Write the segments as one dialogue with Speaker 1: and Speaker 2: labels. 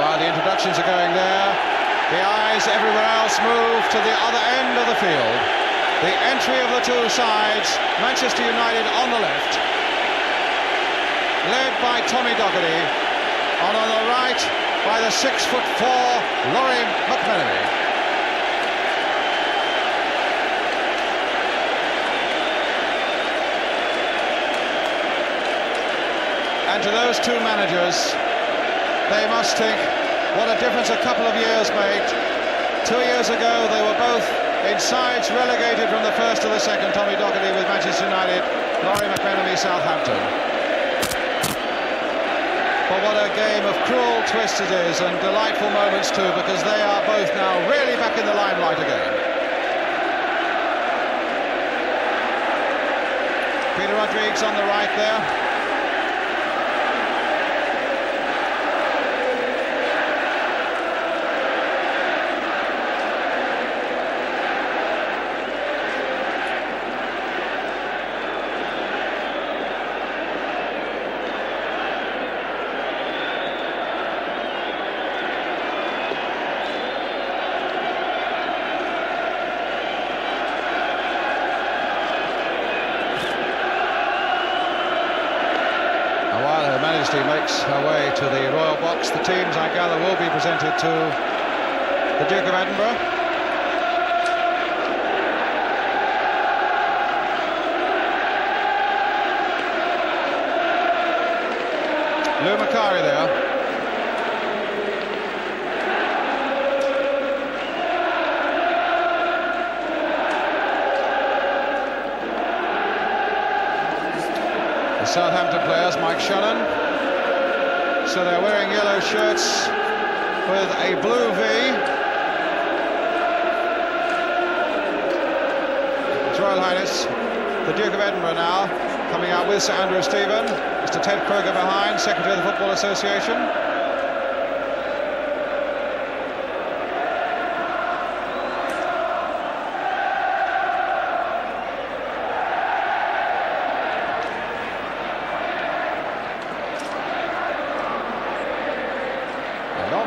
Speaker 1: While the introductions are going there, the eyes everywhere else move to the other end of the field. The entry of the two sides, Manchester United on the left, led by Tommy Docherty, and on the right by the 6'4" Laurie McMenemy. And to those two managers, they must think what a difference a couple of years made. 2 years ago, they were both in sides relegated from the first to the second. Tommy Docherty with Manchester United, Laurie McMenemy, Southampton. But what a game of cruel twists it is, and delightful moments too, because they are both now really back in the limelight again. Peter Rodrigues on the right there. He makes her way to the Royal Box. The teams, I gather, will be presented to the Duke of Edinburgh. Lou Macari there. The Southampton players, Mike Shannon. So they're wearing yellow shirts with a blue V. His Royal Highness, the Duke of Edinburgh now, coming out with Sir Andrew Stephen. Mr. Ted Kroger behind, Secretary of the Football Association.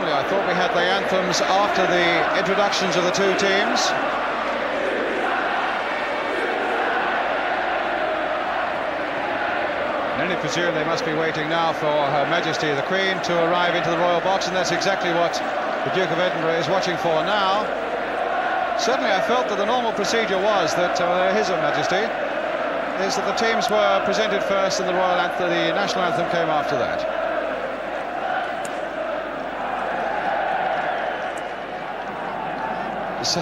Speaker 1: I thought we had the anthems after the introductions of the two teams. I only presume they must be waiting now for Her Majesty the Queen to arrive into the Royal Box, and that's exactly what the Duke of Edinburgh is watching for now. Certainly I felt that the normal procedure was that His Majesty is that the teams were presented first and the Royal Anthem, the National Anthem came after that. So,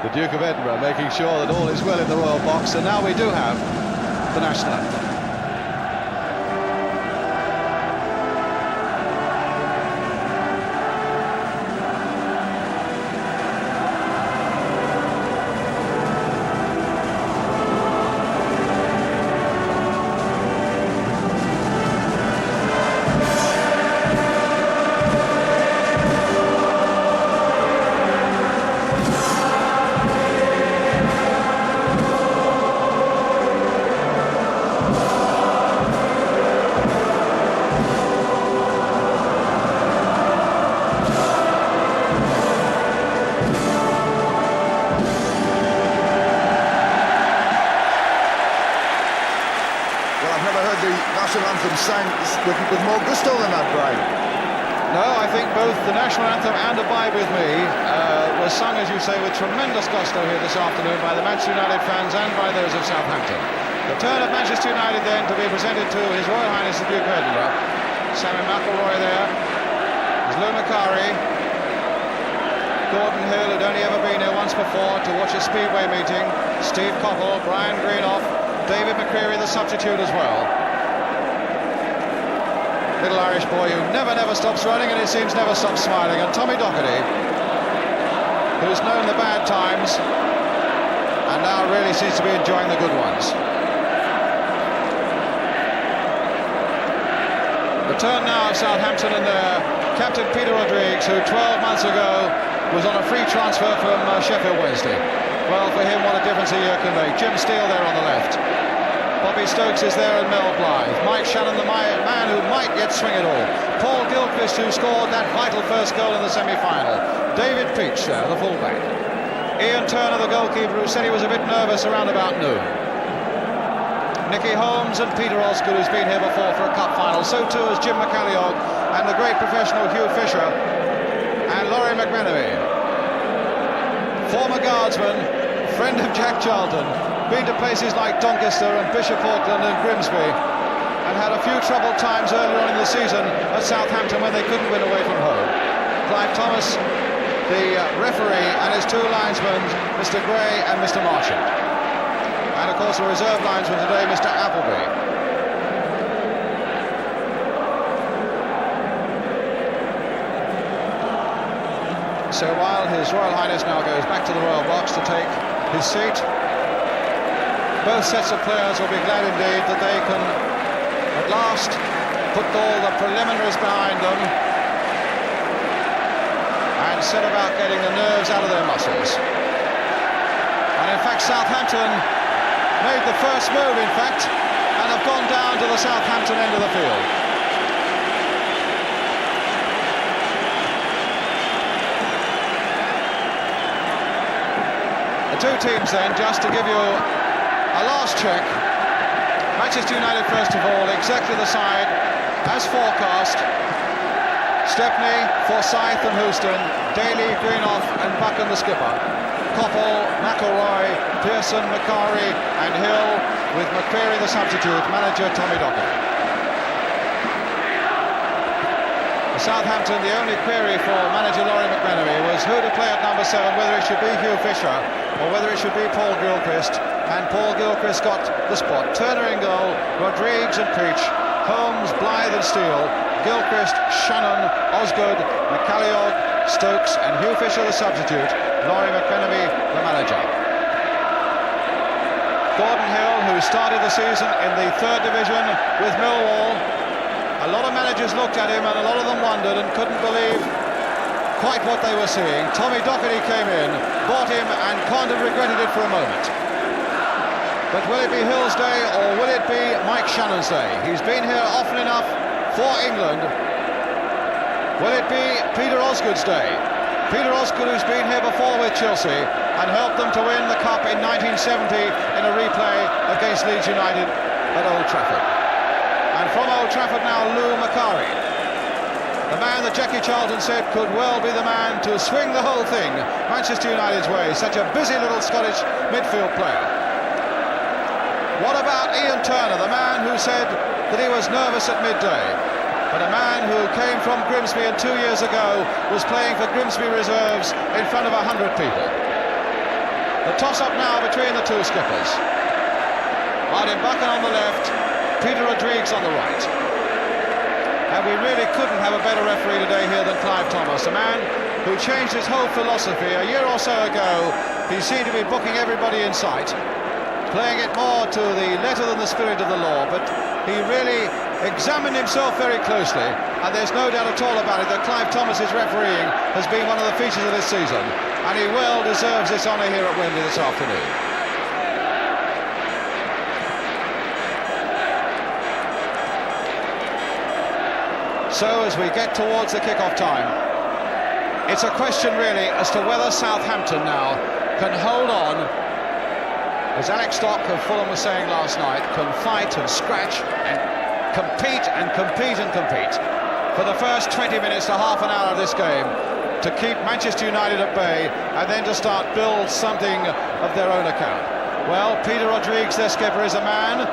Speaker 1: the Duke of Edinburgh making sure that all is well in the Royal Box, and now we do have the National Anthem.
Speaker 2: Sang with more gusto than that, Brian.
Speaker 1: No, I think both the National Anthem and Abide With Me were sung, as you say, with tremendous gusto here this afternoon by the Manchester United fans and by those of Southampton. The turn of Manchester United then to be presented to His Royal Highness the Duke of Edinburgh. Sammy McElroy there. There's Lou Macari. Gordon Hill, who'd only ever been here once before to watch a Speedway meeting. Steve Coppell, Brian Greenoff, David McCreary, the substitute as well. Little Irish boy who never stops running, and it seems never stops smiling. And Tommy Docherty, who's known the bad times and now really seems to be enjoying the good ones. The turn now of Southampton and their captain Peter Rodrigues, who 12 months ago was on a free transfer from Sheffield Wednesday. Well, for him, what a difference a year can make. Jim Steele there on the left. Bobby Stokes is there, and Mel Blythe. Mike Shannon, the man who might yet swing it all. Paul Gilchrist Gilchrist, who scored that vital first goal in the semi-final. David Peach there, the fullback. Ian Turner, the goalkeeper, who said he was a bit nervous around about noon. Nicky Holmes and Peter Osgood, who's been here before for a cup final. So too is Jim McCalliog and the great professional Hugh Fisher and Laurie McMenemy. Former guardsman, friend of Jack Charlton, been to places like Doncaster and Bishop Auckland and Grimsby, and had a few troubled times earlier on in the season at Southampton when they couldn't win away from home. Clive Thomas, the referee, and his two linesmen, Mr. Gray and Mr. Marchant. And of course the reserve linesman today, Mr. Appleby. So while His Royal Highness now goes back to the Royal Box to take his seat, both sets of players will be glad indeed that they can at last put all the preliminaries behind them and set about getting the nerves out of their muscles. And in fact Southampton made the first move, in fact, and have gone down to the Southampton end of the field. The two teams then, just to give you a last check. Manchester United, first of all, exactly the side as forecast. Stepney, Forsyth and Houston, Daly, Greenoff and Buchan the skipper. Coppell, McElroy, Pearson, Macari and Hill, with McCreary the substitute, manager Tommy Docherty. Southampton, the only query for manager Laurie McMenemy was who to play at number 7, whether it should be Hugh Fisher or whether it should be Paul Gilchrist. And Paul Gilchrist got the spot. Turner in goal, Rodrigues and Peach, Holmes, Blythe and Steele, Gilchrist, Shannon, Osgood, McCalliog, Stokes and Hugh Fisher the substitute, Laurie McMenemy the manager. Gordon Hill, who started the season in the 3rd division with Millwall. A lot of managers looked at him and a lot of them wondered and couldn't believe quite what they were seeing. Tommy Docherty came in, bought him and kind of regretted it for a moment. But will it be Hill's day or will it be Mike Shannon's day? He's been here often enough for England. Will it be Peter Osgood's day? Peter Osgood, who's been here before with Chelsea and helped them to win the Cup in 1970 in a replay against Leeds United at Old Trafford. And from Old Trafford now, Lou Macari, the man that Jackie Charlton said could well be the man to swing the whole thing Manchester United's way. Such a busy little Scottish midfield player. What about Ian Turner, the man who said that he was nervous at midday, but a man who came from Grimsby and 2 years ago was playing for Grimsby reserves in front of 100 people. The toss-up now between the two skippers. Martin Buchan on the left, Peter Rodrigues on the right. And we really couldn't have a better referee today here than Clive Thomas, a man who changed his whole philosophy. A year or so ago, he seemed to be booking everybody in sight, playing it more to the letter than the spirit of the law, but he really examined himself very closely, and there's no doubt at all about it that Clive Thomas's refereeing has been one of the features of this season, and he well deserves this honour here at Wembley this afternoon. So as we get towards the kick-off time, it's a question really as to whether Southampton now can hold on, as Alex Stock of Fulham was saying last night, can fight and scratch and compete and compete and compete for the first 20 minutes to half an hour of this game to keep Manchester United at bay and then to start build something of their own account. Well, Peter Rodrigues, their skipper, is a man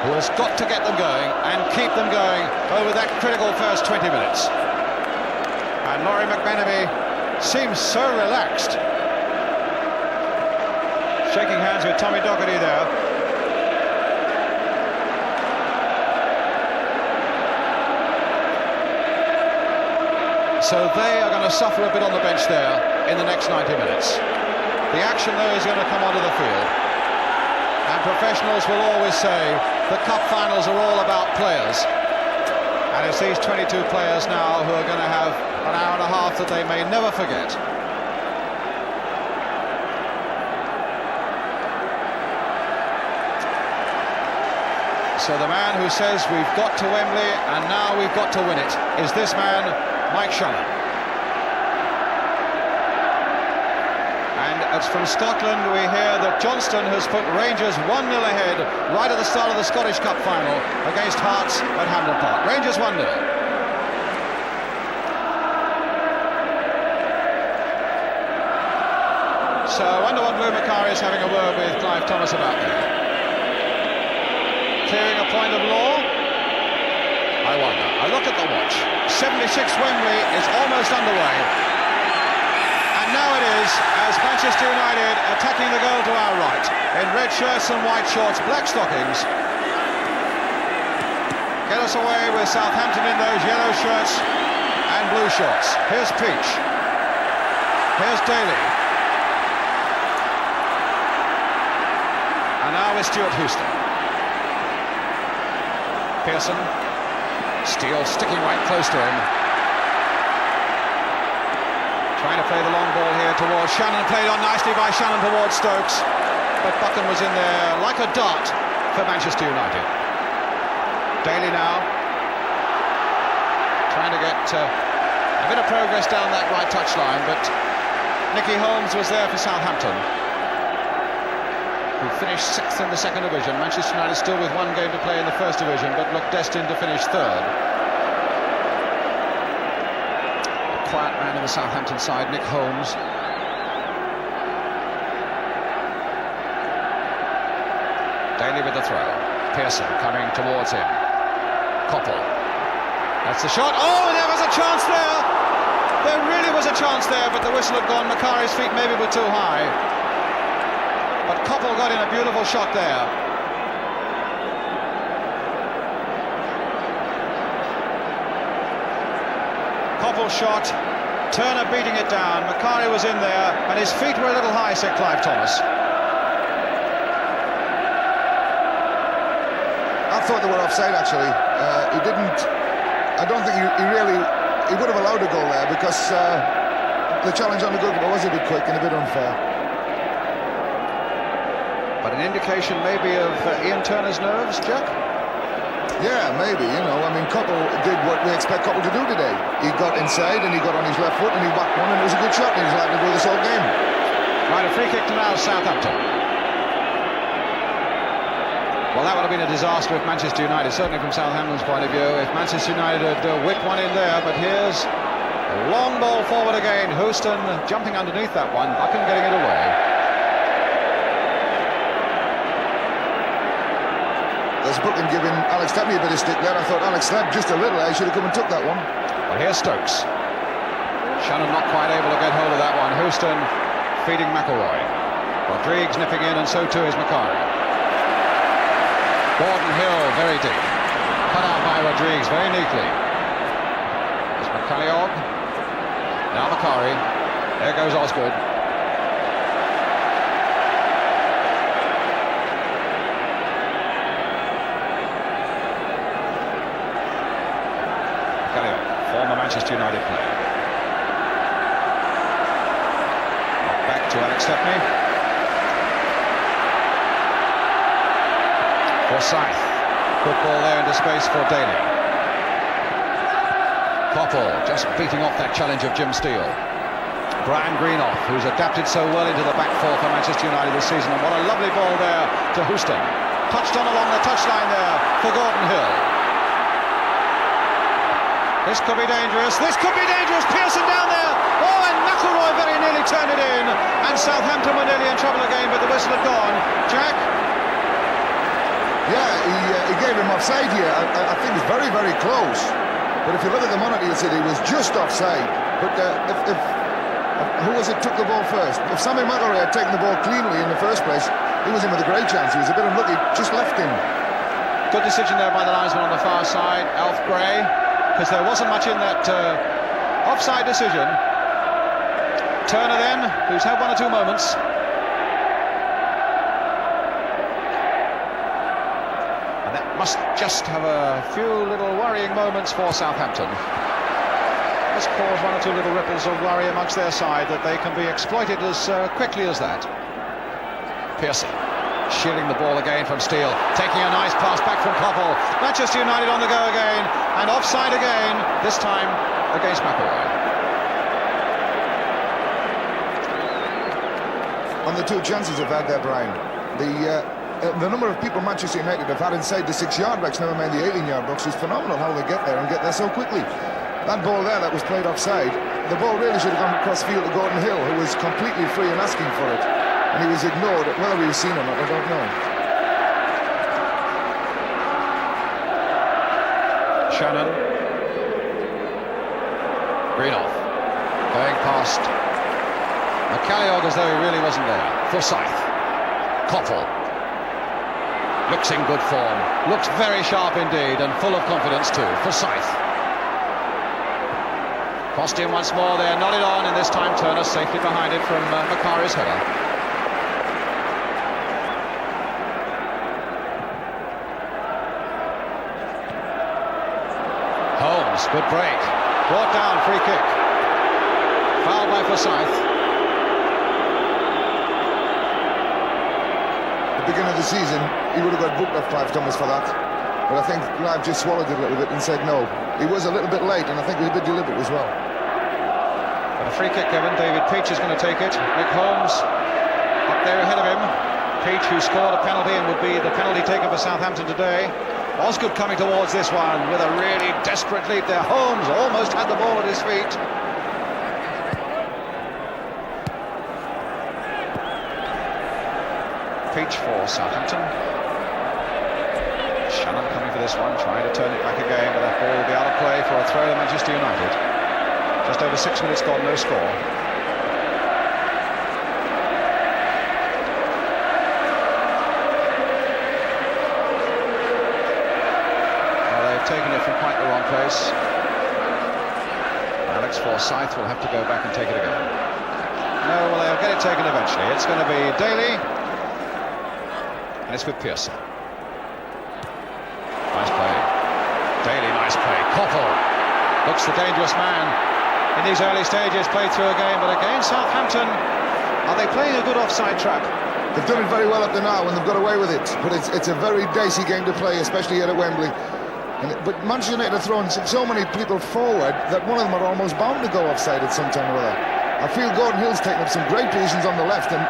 Speaker 1: who has got to get them going and keep them going over that critical first 20 minutes. And Laurie McMenemy seems so relaxed. Shaking hands with Tommy Docherty there. So they are going to suffer a bit on the bench there in the next 90 minutes. The action though is going to come onto the field. And professionals will always say the cup finals are all about players. And it's these 22 players now who are going to have an hour and a half that they may never forget. So the man who says we've got to Wembley and now we've got to win it is this man, Mike Shannon. And it's from Scotland we hear that Johnston has put Rangers 1-0 ahead right at the start of the Scottish Cup Final against Hearts at Hampden Park. Rangers 1-0. So I wonder what Lou Macari is having a word with Clive Thomas about there. Clearing a point of law? I wonder. I look at the watch. 76 Wembley is almost underway. And now it is, as Manchester United attacking the goal to our right, in red shirts and white shorts, black stockings. Get us away with Southampton in those yellow shirts and blue shorts. Here's Peach. Here's Daly. And now with Stuart Houston. Pearson, Steele sticking right close to him. Trying to play the long ball here towards Shannon, played on nicely by Shannon towards Stokes. But Buchan was in there like a dart for Manchester United. Daly now, trying to get a bit of progress down that right touchline, but Nicky Holmes was there for Southampton, who finished 6th in the second division. Manchester United still with one game to play in the first division, but look destined to finish third. A quiet man in the Southampton side, Nick Holmes. Daly with the throw. Pearson coming towards him. Koppel. That's the shot. Oh, there was a chance there. There really was a chance there, but the whistle had gone. Macari's feet maybe were too high. But Koppel got in a beautiful shot there. Koppel shot, Turner beating it down. Macari was in there, and his feet were a little high, said Clive Thomas.
Speaker 2: I thought they were offside, actually. He didn't... I don't think he would have allowed a goal there, because the challenge on the goalkeeper was a bit quick and a bit unfair.
Speaker 1: But an indication maybe of Ian Turner's nerves, Jack?
Speaker 2: Yeah, maybe, you know. I mean, Koppel did what we expect Koppel to do today. He got inside and he got on his left foot and he whacked one, and it was a good shot, and he was likely to do this whole game.
Speaker 1: Right, a free kick to now Southampton. Well, that would have been a disaster if Manchester United, certainly from Southampton's point of view, if Manchester United had whipped one in there. But here's a long ball forward again. Houston jumping underneath that one, Buchan getting it away.
Speaker 2: There's Buchan giving Alex Stepney a bit of stick there. I thought Alex slept just a little. I should have come and took that one.
Speaker 1: Well, here's Stokes. Shannon not quite able to get hold of that one. Houston feeding McElroy. Rodrigues nipping in, and so too is Macari. Gordon Hill very deep. Cut out by Rodrigues very neatly. There's McCalliog. Now Macari. There goes Osgood. Former Manchester United player. Back to Alex Stepney. Forsyth. Good ball there into space for Daly. Koppel just beating off that challenge of Jim Steele. Brian Greenoff, who's adapted so well into the back four for Manchester United this season. And what a lovely ball there to Houston. Touched on along the touchline there for Gordon Hill. This could be dangerous. This could be dangerous. Pearson down there. Oh, and McElroy very nearly turned it in. And Southampton were nearly in trouble again, but the whistle had gone. Jack?
Speaker 2: Yeah, he gave him offside here. I think it's very, very close. But if you look at the monitor, you'll see he was just offside. But if who was it took the ball first? If Sammy McElroy had taken the ball cleanly in the first place, he was in with a great chance. He was a bit unlucky, just left him.
Speaker 1: Good decision there by the linesman on the far side, Alf Gray. Because there wasn't much in that offside decision. Turner then, who's had one or two moments. And that must just have a few little worrying moments for Southampton. Must cause one or two little ripples of worry amongst their side that they can be exploited as quickly as that. Pearson. shielding the ball again from Steele, taking a nice pass back from Koppel. Manchester United on the go again, and offside again, this time against McCalliog.
Speaker 2: On the two chances they've had there, Brian, the number of people Manchester United have had inside the 6-yard box, never mind the 18-yard box, is phenomenal how they get there and get there so quickly. That ball there that was played offside, the ball really should have gone across field to Gordon Hill, who was completely free and asking for it, and he was ignored. Whether he was seen or not, I don't know.
Speaker 1: Shannon, Greenoff, going past McCalliog as though he really wasn't there. Forsyth, Koppel, looks in good form, looks very sharp indeed, and full of confidence too. Forsyth, crossed in once more there, nodded on, and this time Turner safely behind it from Macari's header. Holmes, good break, brought down, free kick, fouled by Forsyth.
Speaker 2: Beginning of the season, he would have got booked off Clive Thomas for that, but I think Clive just swallowed it a little bit and said no. He was a little bit late, and I think he was a bit deliberate as well.
Speaker 1: But a free kick given. David Peach is going to take it. Nick Holmes up there ahead of him. Peach, who scored a penalty and would be the penalty taker for Southampton today. Osgood coming towards this one with a really desperate leap there. Holmes almost had the ball at his feet. Peach for Southampton. Shannon coming for this one, trying to turn it back again, but that ball will be out of play for a throw to Manchester United. Just over 6 minutes gone, no score. Well, they've taken it from quite the wrong place. Alex Forsyth will have to go back and take it again. No, well, they'll get it taken eventually. It's going to be Daly. And it's with Pearson. Nice play. Daly, nice play. Koppel looks the dangerous man in these early stages. Played through again, but again Southampton, are they playing a good offside trap?
Speaker 2: They've done it very well up to now, and they've got away with it. But it's a very dicey game to play, especially here at Wembley. But Manchester United are throwing so many people forward that one of them are almost bound to go offside at some time or other. I feel Gordon Hill's taking up some great positions on the left, and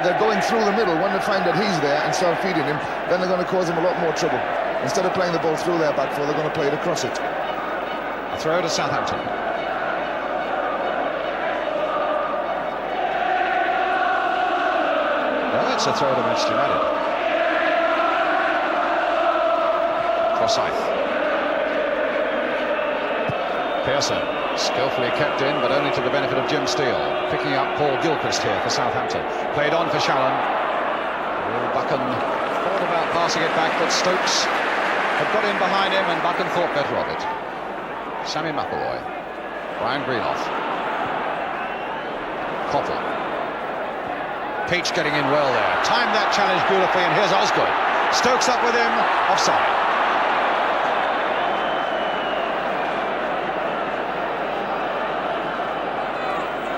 Speaker 2: they're going through the middle. When they find that he's there and start feeding him, then they're going to cause him a lot more trouble. Instead of playing the ball through their back four, they're going to play it across it.
Speaker 1: A throw to Southampton. Well, it's a throw to Manchester United. Forsyth. Pearson. Skillfully kept in, but only to the benefit of Jim Steele. Picking up Paul Gilchrist here for Southampton. Played on for Shannon. Buchan thought about passing it back, but Stokes had got in behind him, and Buchan thought better of it. Sammy McAvoy. Brian Greenoff. Koppel. Peach getting in well there. Timed that challenge beautifully, and here's Osgood. Stokes up with him. Offside.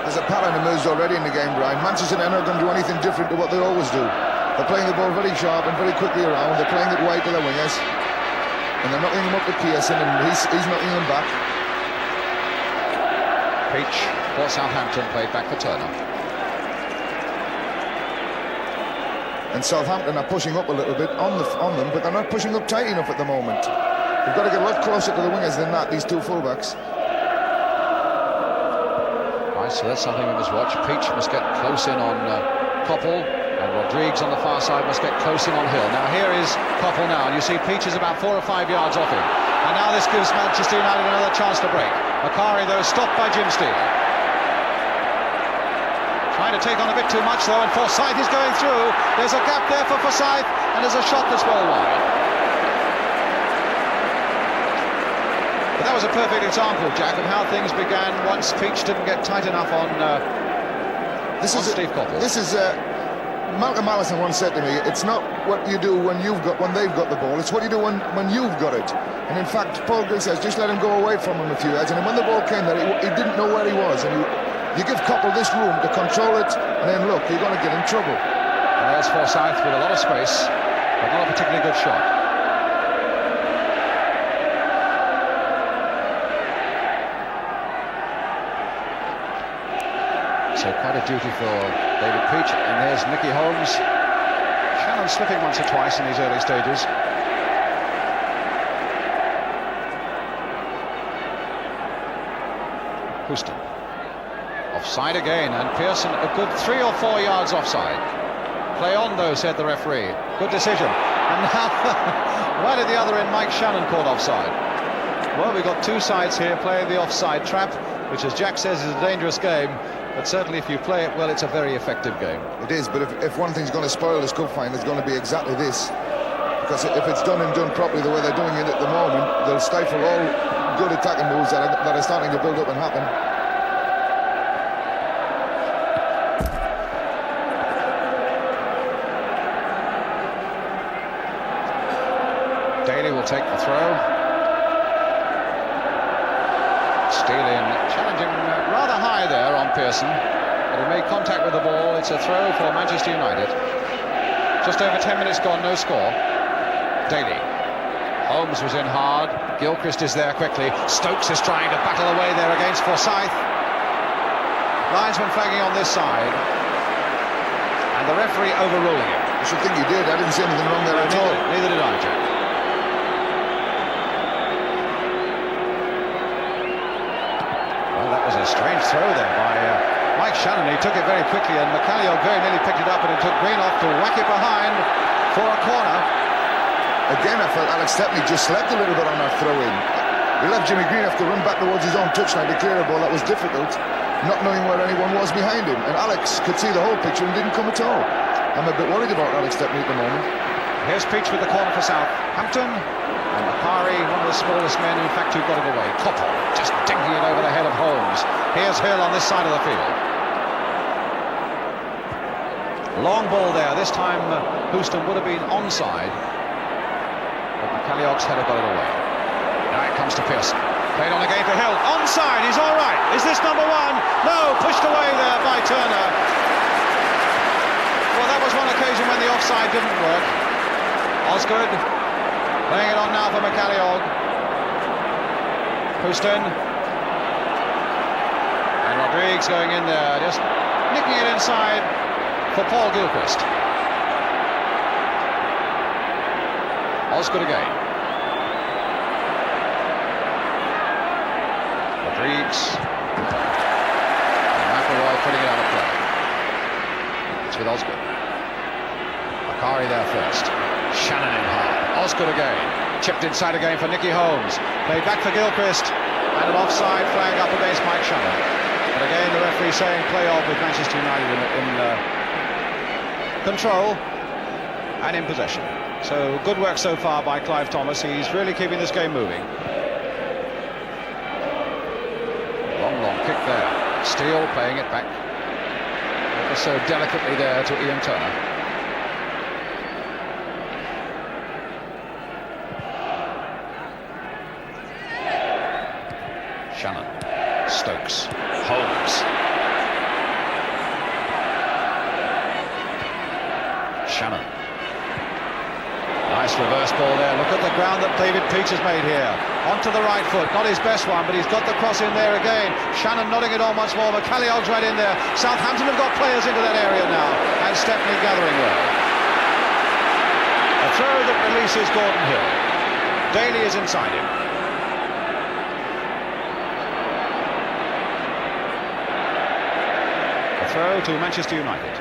Speaker 2: There's a pattern emerged already in the game, Brian. Manchester United are not going to do anything different to what they always do. They're playing the ball very sharp and very quickly around. They're playing it wide to the wingers, and they're knocking them up to Pearson, and he's knocking them back.
Speaker 1: Peach for Southampton, played back for Turner.
Speaker 2: And Southampton are pushing up a little bit on them, but they're not pushing up tight enough at the moment. They've got to get a lot closer to the wingers than that, these two fullbacks.
Speaker 1: So that's something we must watch. Peach must get close in on Koppel, and Rodrigues on the far side must get close in on Hill. Now here is Koppel now, and you see Peach is about 4 or 5 yards off him. And now this gives Manchester United another chance to break. Macari, though, stopped by Jim Steele. Trying to take on a bit too much, though, and Forsyth is going through. There's a gap there for Forsyth, and there's a shot that's well wide. That was a perfect example, Jack, of how things began once Peach didn't get tight enough on Steve Koppel.
Speaker 2: This is Malcolm Allison once said to me, it's not what you do when they've got the ball, it's what you do when you've got it. And in fact, Paul Grill says just let him go away from him a few yards, and when the ball came there, he didn't know where he was, and you give Koppel this room to control it, and then look, you're going to get in trouble.
Speaker 1: And there's Forsyth with a lot of space, but not a particularly good shot. So quite a duty for David Peach, and there's Nicky Holmes. Shannon slipping once or twice in these early stages. Houston. Offside again, and Pearson a good 3 or 4 yards offside. Play on though, said the referee. Good decision. And now, right at the other end, Mike Shannon caught offside. Well, we've got two sides here playing the offside trap, which, as Jack says, is a dangerous game. But certainly if you play it well, it's a very effective game.
Speaker 2: It is, but if one thing's going to spoil this cup final, it's going to be exactly this. Because if it's done and done properly the way they're doing it at the moment, they'll stifle all good attacking moves that are starting to build up and happen.
Speaker 1: Daly will take the throw. Steele challenging rather high there on Pearson, but he made contact with the ball. It's a throw for Manchester United. Just over 10 minutes gone, no score. Daly. Holmes was in hard. Gilchrist is there quickly. Stokes is trying to battle away there against Forsyth. Linesman flagging on this side, and the referee overruling him.
Speaker 2: I should think he did. I didn't see anything wrong there at all.
Speaker 1: Neither did I, Jack. Well, that was a strange throw there by Mike Shannon. He took it very quickly, and McCalliog very nearly picked it up, and it took Green off to whack it behind for a corner.
Speaker 2: Again, I felt Alex Stepney just slept a little bit on that throw-in. He left Jimmy Green have to run back towards his own touchline to clear a ball that was difficult, not knowing where anyone was behind him. And Alex could see the whole picture and didn't come at all. I'm a bit worried about Alex Stepney at the moment.
Speaker 1: Here's Peach with the corner for Southampton. And Macari, one of the smallest men, in fact, who got it away. Koppel just dinking it over the head of Holmes. Here's Hill on this side of the field. Long ball there. This time Houston would have been onside. But McCalliog's header got it away. Now it comes to Pearson. Played on again for Hill. Onside, he's all right. Is this number one? No, pushed away there by Turner. Well, that was one occasion when the offside didn't work. Osgood laying it on now for McCalliog. Houston. And Rodrigues going in there, just nicking it inside for Paul Gilchrist. Osgood again. Rodrigues. And McElroy putting it out of play. It's with Osgood. Macari there first. Shannon in hard. Osgood again. Chipped inside again for Nicky Holmes. Played back for Gilchrist. And an offside flag up against Mike Shannon. But again, the referee saying play on with Manchester United in control and in possession. So good work so far by Clive Thomas. He's really keeping this game moving. Long kick there. Steele playing it back ever so delicately there to Ian Turner. Shannon, Stokes, Holmes. Shannon. Nice reverse ball there. Look at the ground that David Peach has made here. Onto the right foot. Not his best one, but he's got the cross in there again. Shannon nodding it on once more. McCalliog's right in there. Southampton have got players into that area now. And Stepney gathering well. A throw that releases Gordon Hill. Daly is inside him. A throw to Manchester United.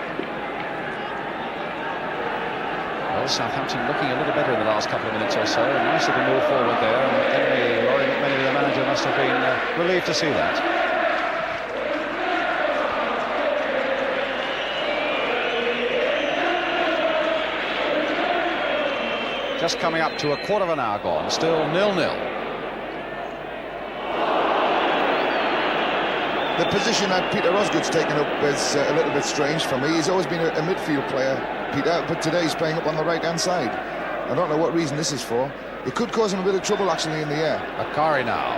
Speaker 1: Well, Southampton looking a little better in the last couple of minutes or so. A nice little move forward there, and Henry Laurie McMenemy, the manager, must have been relieved to see that. Just coming up to a quarter of an hour gone, still 0-0.
Speaker 2: The position that Peter Osgood's taken up is a little bit strange for me. He's always been a midfield player, Peter, but today he's playing up on the right-hand side. I don't know what reason this is for. It could cause him a bit of trouble, actually, in the air.
Speaker 1: Macari now.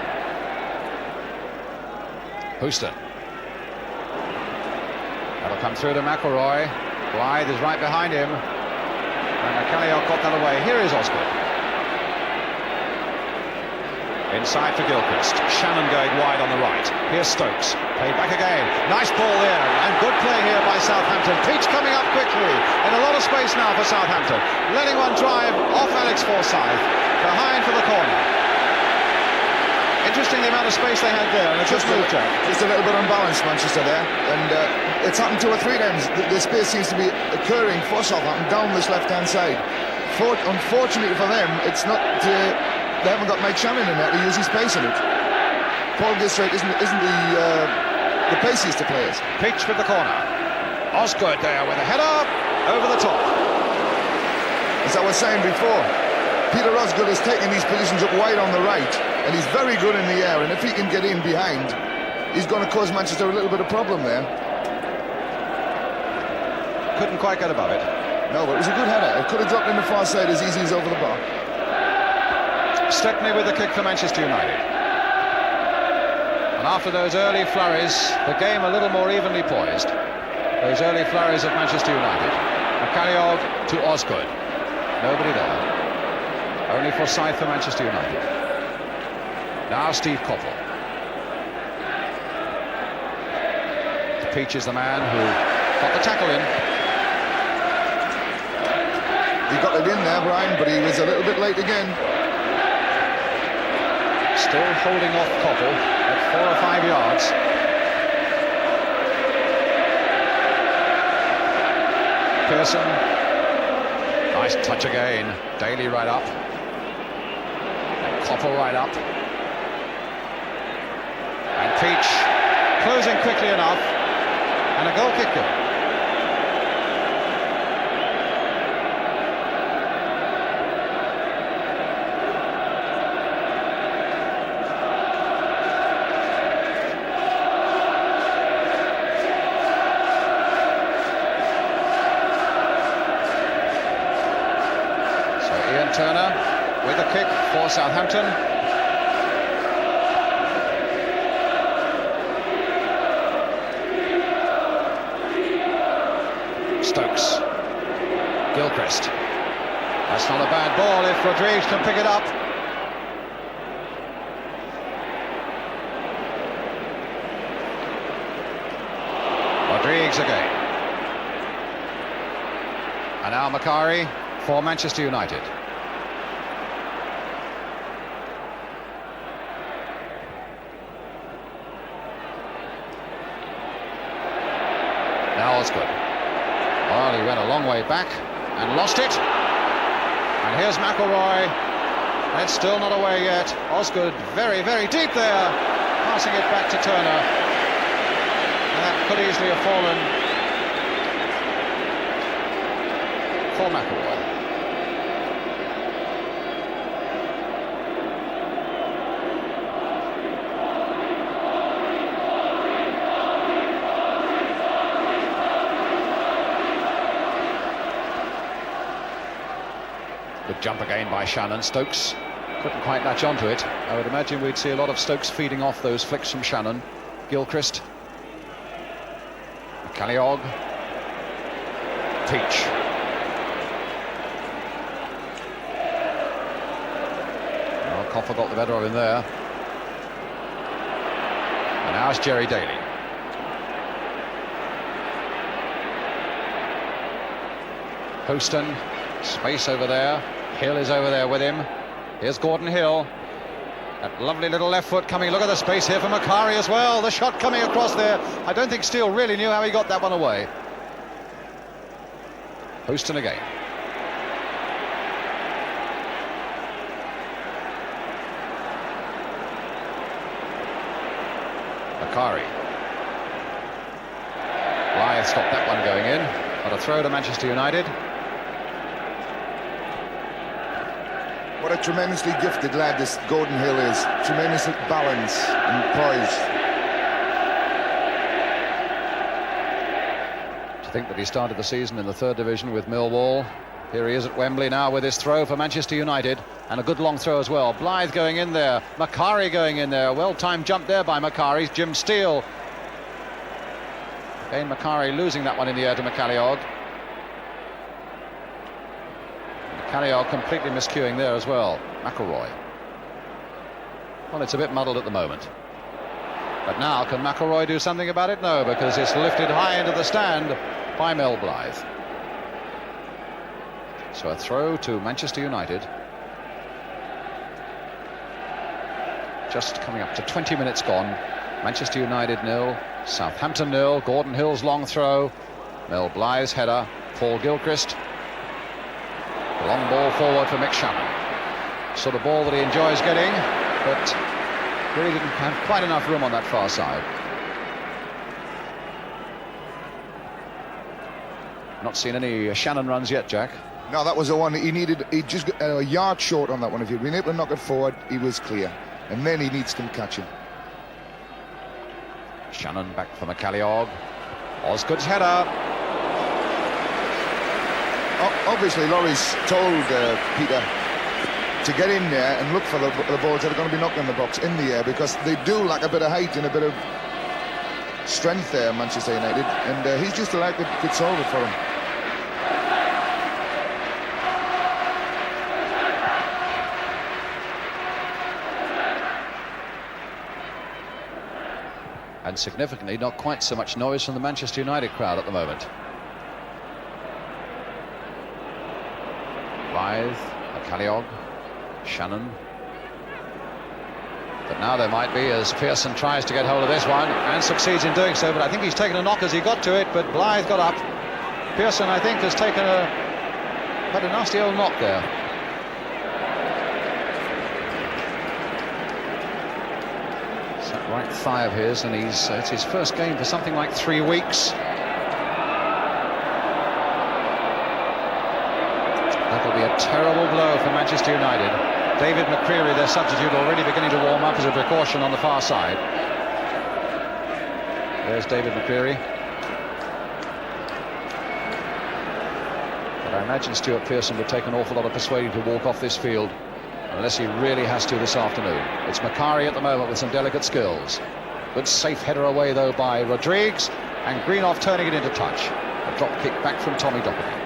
Speaker 1: Houston. That'll come through to McElroy. Blythe is right behind him, and McCalliog got that away. Here is Osgood. Inside for Gilchrist. Shannon going wide on the right. Here's Stokes. Played back again. Nice ball there, and good play here by Southampton. Peach coming up quickly, in a lot of space now for Southampton. Letting one drive off Alex Forsyth. Behind for the corner. Interesting the amount of space they had there, and it's just moved Jack.
Speaker 2: Just a little bit unbalanced, Manchester there, and it's happened 2 or 3 times. The space seems to be occurring for Southampton down this left-hand side. Unfortunately for them, it's not. They haven't got Mike Shannon in there to use his pace in it. Paul Gisrate isn't the paciest of players.
Speaker 1: Peach with the corner. Osgood there with a header over the top.
Speaker 2: As I was saying before, Peter Osgood is taking these positions up wide on the right, and he's very good in the air, and if he can get in behind, he's going to cause Manchester a little bit of problem there.
Speaker 1: Couldn't quite get above it.
Speaker 2: No, but it was a good header. It could have dropped in the far side as easy as over the bar.
Speaker 1: Stepney with the kick for Manchester United. And after those early flurries, the game a little more evenly poised. Those early flurries of Manchester United. McCalliog to Osgood. Nobody there. Only Forsyth for Manchester United. Now Steve Coppell. Peach is the man who got the tackle in.
Speaker 2: He got it in there, Brian, but he was a little bit late again.
Speaker 1: Still holding off Coppell at 4 or 5 yards. Pearson. Nice touch again. Daly right up. And Coppell right up. And Peach closing quickly enough. And a goal kick there. Turner with a kick for Southampton. Stokes. Gilchrist. That's not a bad ball if Rodrigues can pick it up. Rodrigues again. And now Macari for Manchester United. Now Osgood. Well, he went a long way back and lost it. And here's McElroy. It's still not away yet. Osgood very, very deep there. Passing it back to Turner. And that could easily have fallen for McElroy. Good jump again by Shannon. Stokes couldn't quite latch onto it. I would imagine we'd see a lot of Stokes feeding off those flicks from Shannon. Gilchrist. McCalliog. Peach. Well, Coffer got the better of him there. And now it's Jerry Daly. Poston. Space over there. Hill is over there with him. Here's Gordon Hill. That lovely little left foot coming. Look at the space here for Macari as well. The shot coming across there. I don't think Steele really knew how he got that one away. Poston again. Macari. Blythe stopped that one going in. But a throw to Manchester United.
Speaker 2: What a tremendously gifted lad this Gordon Hill is. Tremendous balance and poise.
Speaker 1: To think that he started the season in the 3rd division with Millwall. Here he is at Wembley now with his throw for Manchester United. And a good long throw as well. Blythe going in there. Macari going in there. Well-timed jump there by Macari. Jim Steele. Again, Macari losing that one in the air to McCalliog. McCalliog completely miscuing there as well. McElroy. Well, it's a bit muddled at the moment. But now, can McElroy do something about it? No, because it's lifted high into the stand by Mel Blythe. So a throw to Manchester United. Just coming up to 20 minutes gone. Manchester United 0, Southampton 0. Gordon Hill's long throw. Mel Blythe's header. Paul Gilchrist. Long ball forward for Mick Shannon. Sort of ball that he enjoys getting, but really didn't have quite enough room on that far side. Not seen any Shannon runs yet, Jack.
Speaker 2: No, that was the one he needed. He just got a yard short on that one. If he'd been able to knock it forward, he was clear. And then he needs to catch him.
Speaker 1: Shannon back for McCalliog. Osgood's header.
Speaker 2: Obviously, Laurie's told Peter to get in there and look for the balls that are going to be knocked in the box in the air, because they do lack a bit of height and a bit of strength there, Manchester United, and he's just allowed to solve it for him.
Speaker 1: And significantly, not quite so much noise from the Manchester United crowd at the moment. Blythe, McCalliog, Shannon. But now there might be, as Pearson tries to get hold of this one and succeeds in doing so, but I think he's taken a knock as he got to it, but Blythe got up. Pearson, I think, has had a nasty old knock there. It's that right thigh of his, and it's his first game for something like 3 weeks. That'll be a terrible blow for Manchester United. David McCreary, their substitute, already beginning to warm up as a precaution on the far side. There's David McCreary. But I imagine Stuart Pearson would take an awful lot of persuading to walk off this field, unless he really has to this afternoon. It's Macari at the moment with some delicate skills. Good safe header away, though, by Rodrigues, and Greenoff turning it into touch. A drop kick back from Tommy Doherty.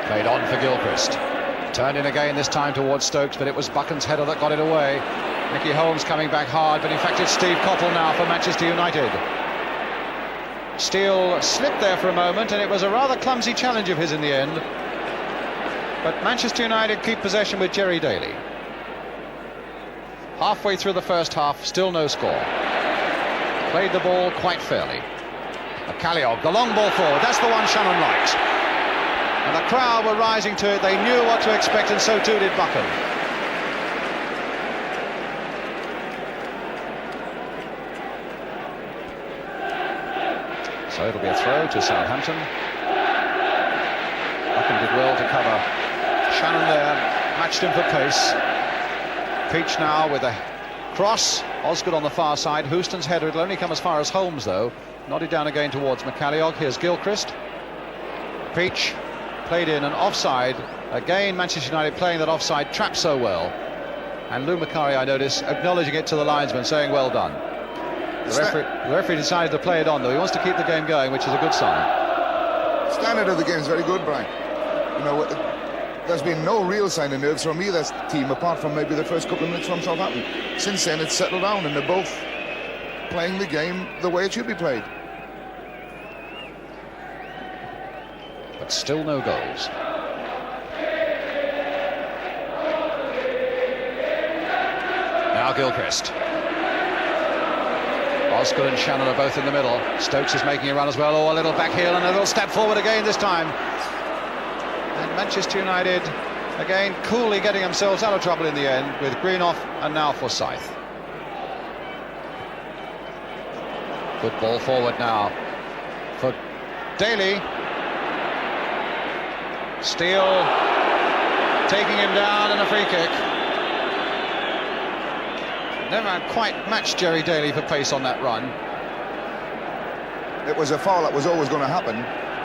Speaker 1: Played on for Gilchrist. Turned in again this time towards Stokes, but it was Buchan's header that got it away. Nicky Holmes coming back hard, but in fact it's Steve Coppell now for Manchester United. Steele slipped there for a moment, and it was a rather clumsy challenge of his in the end. But Manchester United keep possession with Jerry Daly. Halfway through the first half, still no score. Played the ball quite fairly. McCalliog, the long ball forward, that's the one Shannon likes. And the crowd were rising to it. They knew what to expect, and so too did Buchan. So it'll be a throw to Southampton. Buchan did well to cover Shannon there, matched him for pace. Peach now with a cross. Osgood on the far side. Houston's header, it'll only come as far as Holmes, though. Nodded down again towards McCalliog. Here's Gilchrist. Peach played in and offside. Again, Manchester United playing that offside trap so well. And Lou Macari, I notice, acknowledging it to the linesman, saying well done. The referee decided to play it on, though. He wants to keep the game going, which is a good sign.
Speaker 2: Standard of the game is very good, Brian. You know, there's been no real sign of nerves from either team, apart from maybe the first couple of minutes from Southampton. Since then, it's settled down, and they're both playing the game the way it should be played.
Speaker 1: But still no goals. Now Gilchrist. Osgood and Shannon are both in the middle. Stokes is making a run as well. Oh, a little back heel and a little step forward again this time. And Manchester United again coolly getting themselves out of trouble in the end with Greenoff and now Forsyth. Good ball forward now for Daly. Steele taking him down and a free kick. Never quite matched Jerry Daly for pace on that run.
Speaker 2: It was a foul that was always going to happen,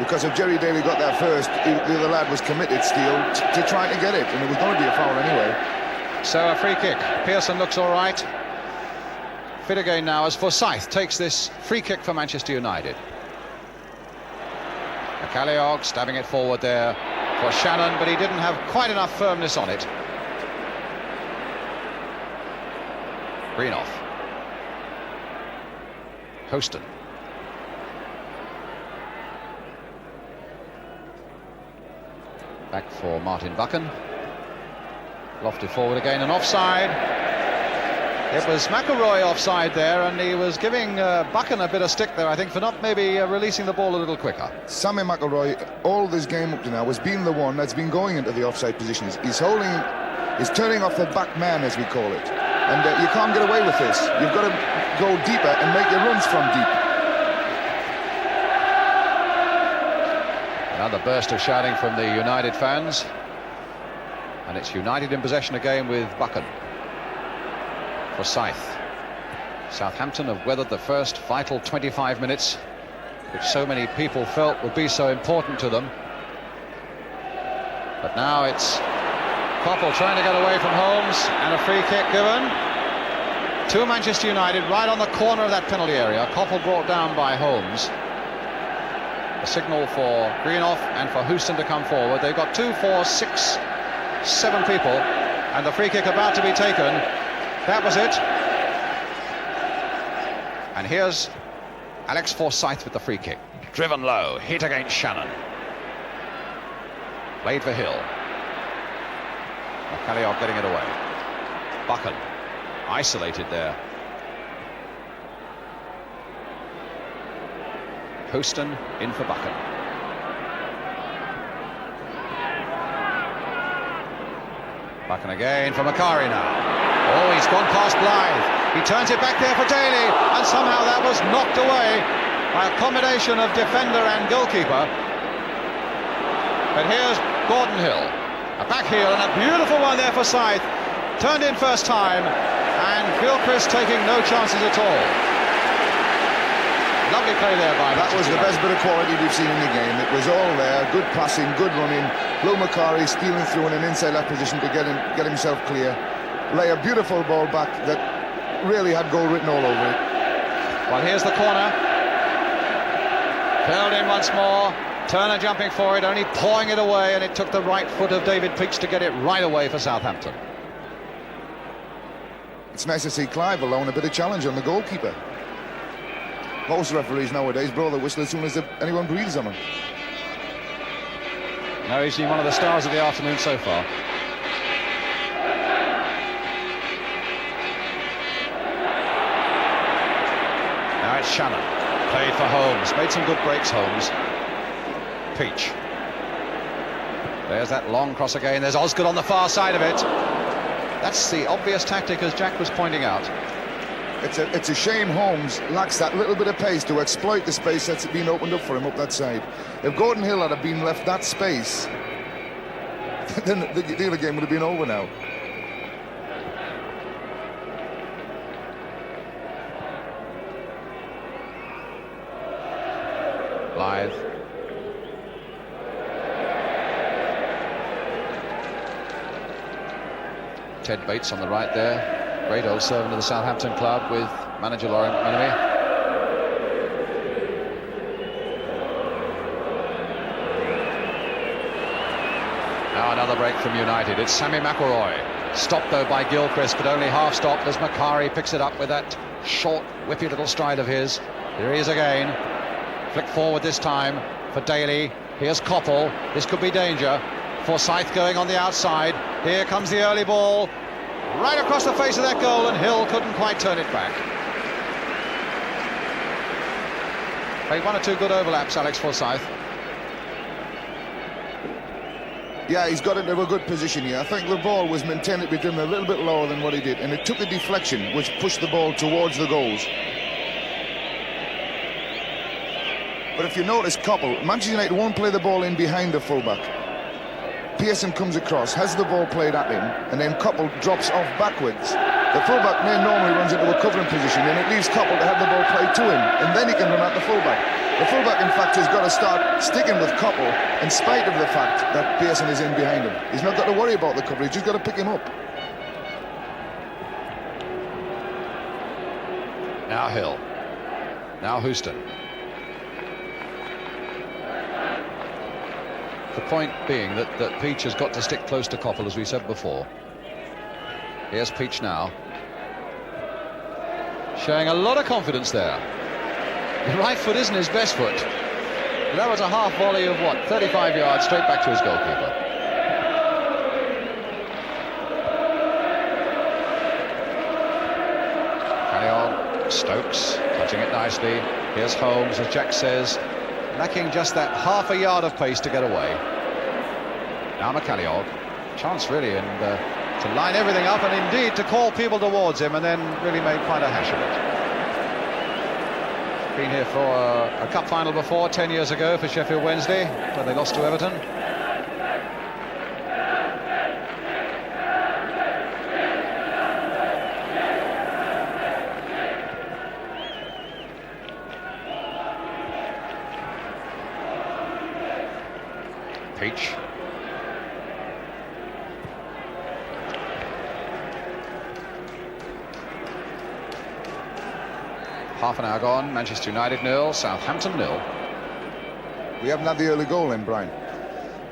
Speaker 2: because if Jerry Daly got there first, the other lad was committed, Steele, to trying to get it, and it was going to be a foul anyway.
Speaker 1: So a free kick. Pearson looks all right. fit again now as Forsyth takes this free kick for Manchester United. McCalliog stabbing it forward there for Shannon, but he didn't have quite enough firmness on it. Greenoff. Houston. Back for Martin Buchan. Lofted forward again and offside. It was McElroy offside there, and he was giving Buchan a bit of stick there, I think, for not maybe releasing the ball a little quicker.
Speaker 2: Sammy McElroy, all this game up to now, has been the one that's been going into the offside positions. He's turning off the back man, as we call it. And you can't get away with this. You've got to go deeper and make your runs from deep.
Speaker 1: Another burst of shouting from the United fans. And it's United in possession again with Buchan. Forsyth. Southampton have weathered the first vital 25 minutes, which so many people felt would be so important to them. But now it's Koppel trying to get away from Holmes, and a free kick given to Manchester United right on the corner of that penalty area. Koppel brought down by Holmes. A signal for Greenoff and for Houston to come forward. They've got 2, 4, 6, 7 people, and the free kick about to be taken. That was it. And here's Alex Forsyth with the free kick. Driven low, hit against Shannon. Played for Hill. McCalliog getting it away. Buchan isolated there. Houston in for Buchan. Buchan again for Macari now. Oh, he's gone past Blythe. He turns it back there for Daly, and somehow that was knocked away by a combination of defender and goalkeeper. But here's Gordon Hill. A back heel and a beautiful one there for Scythe. Turned in first time, and Gilchrist taking no chances at all. Lovely play there by
Speaker 2: That was the best bit of quality we've seen in the game. It was all there. Good passing, good running. Lou Macari stealing through in an inside left position to get himself clear. Lay a beautiful ball back that really had goal written all over it.
Speaker 1: Well, here's the corner. Filled in once more. Turner jumping for it, only pawing it away, and it took the right foot of David Peach to get it right away for Southampton.
Speaker 2: It's nice to see Clive allowing a bit of challenge on the goalkeeper. Most referees nowadays blow the whistle as soon as anyone breathes on him.
Speaker 1: No, he's been one of the stars of the afternoon so far. Now it's Shannon. Played for Holmes. Made some good breaks, Holmes. Peach. There's that long cross again. There's Osgood on the far side of it. That's the obvious tactic, as Jack was pointing out.
Speaker 2: It's a shame Holmes lacks that little bit of pace to exploit the space that's been opened up for him up that side. If Gordon Hill had been left that space, then the other game would have been over now.
Speaker 1: Blythe. Ted Bates on the right there. Great old servant of the Southampton club with manager Laurent McMenemy. Now another break from United. It's Sammy McElroy. Stopped though by Gilchrist, but only half stopped as Macari picks it up with that short, whippy little stride of his. Here he is again. Flick forward this time for Daly. Here's Koppel. This could be danger. Forsyth going on the outside. Here comes the early ball. Right across the face of that goal, and Hill couldn't quite turn it back. Played 1 or 2 good overlaps, Alex Forsyth.
Speaker 2: Yeah, he's got into a good position here. I think the ball was intended to be driven a little bit lower than what he did, and it took a deflection which pushed the ball towards the goals. But if you notice, Koppel, Manchester United won't play the ball in behind the fullback. Pearson comes across, has the ball played at him, and then Koppel drops off backwards. The fullback then normally runs into a covering position, and it leaves Koppel to have the ball played to him, and then he can run at the fullback. The fullback, in fact, has got to start sticking with Koppel in spite of the fact that Pearson is in behind him. He's not got to worry about the cover, he's just got to pick him up.
Speaker 1: Now Hill. Now Houston. The point being that Peach has got to stick close to Koppel, as we said before. Here's Peach now. Showing a lot of confidence there. The right foot isn't his best foot. That was a half volley of what? 35 yards straight back to his goalkeeper. McCalliog, Stokes, touching it nicely. Here's Holmes, as Jack says, lacking just that half a yard of pace to get away. Now McCalliog, chance really, and to line everything up and indeed to call people towards him, and then really made quite a hash of it. Been here for a cup final before, 10 years ago for Sheffield Wednesday, when they lost to Everton. Peach. Half an hour gone, Manchester United 0, Southampton 0.
Speaker 2: We haven't had the early goal then, Brian.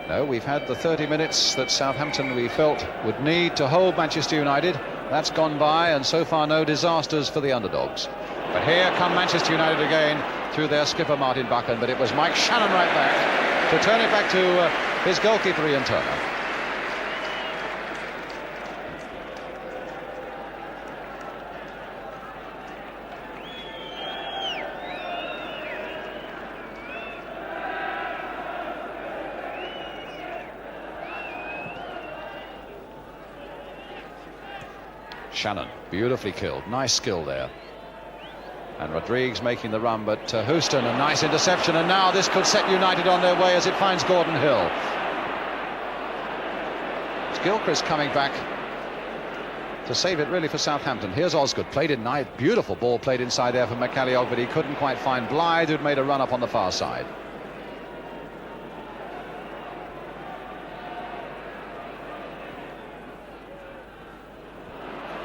Speaker 1: No, we've had the 30 minutes that Southampton we felt would need to hold Manchester United. That's gone by, and so far no disasters for the underdogs. But here come Manchester United again through their skipper Martin Buchan, but it was Mike Shannon right back to turn it back to his goalkeeper Ian Turner. Shannon, beautifully killed, nice skill there. And Rodrigues making the run, but Houston, a nice interception, and now this could set United on their way as it finds Gordon Hill. It's Gilchrist coming back to save it really for Southampton. Here's Osgood, played in nice, beautiful ball played inside there for McCalliog, but he couldn't quite find Blythe, who'd made a run up on the far side.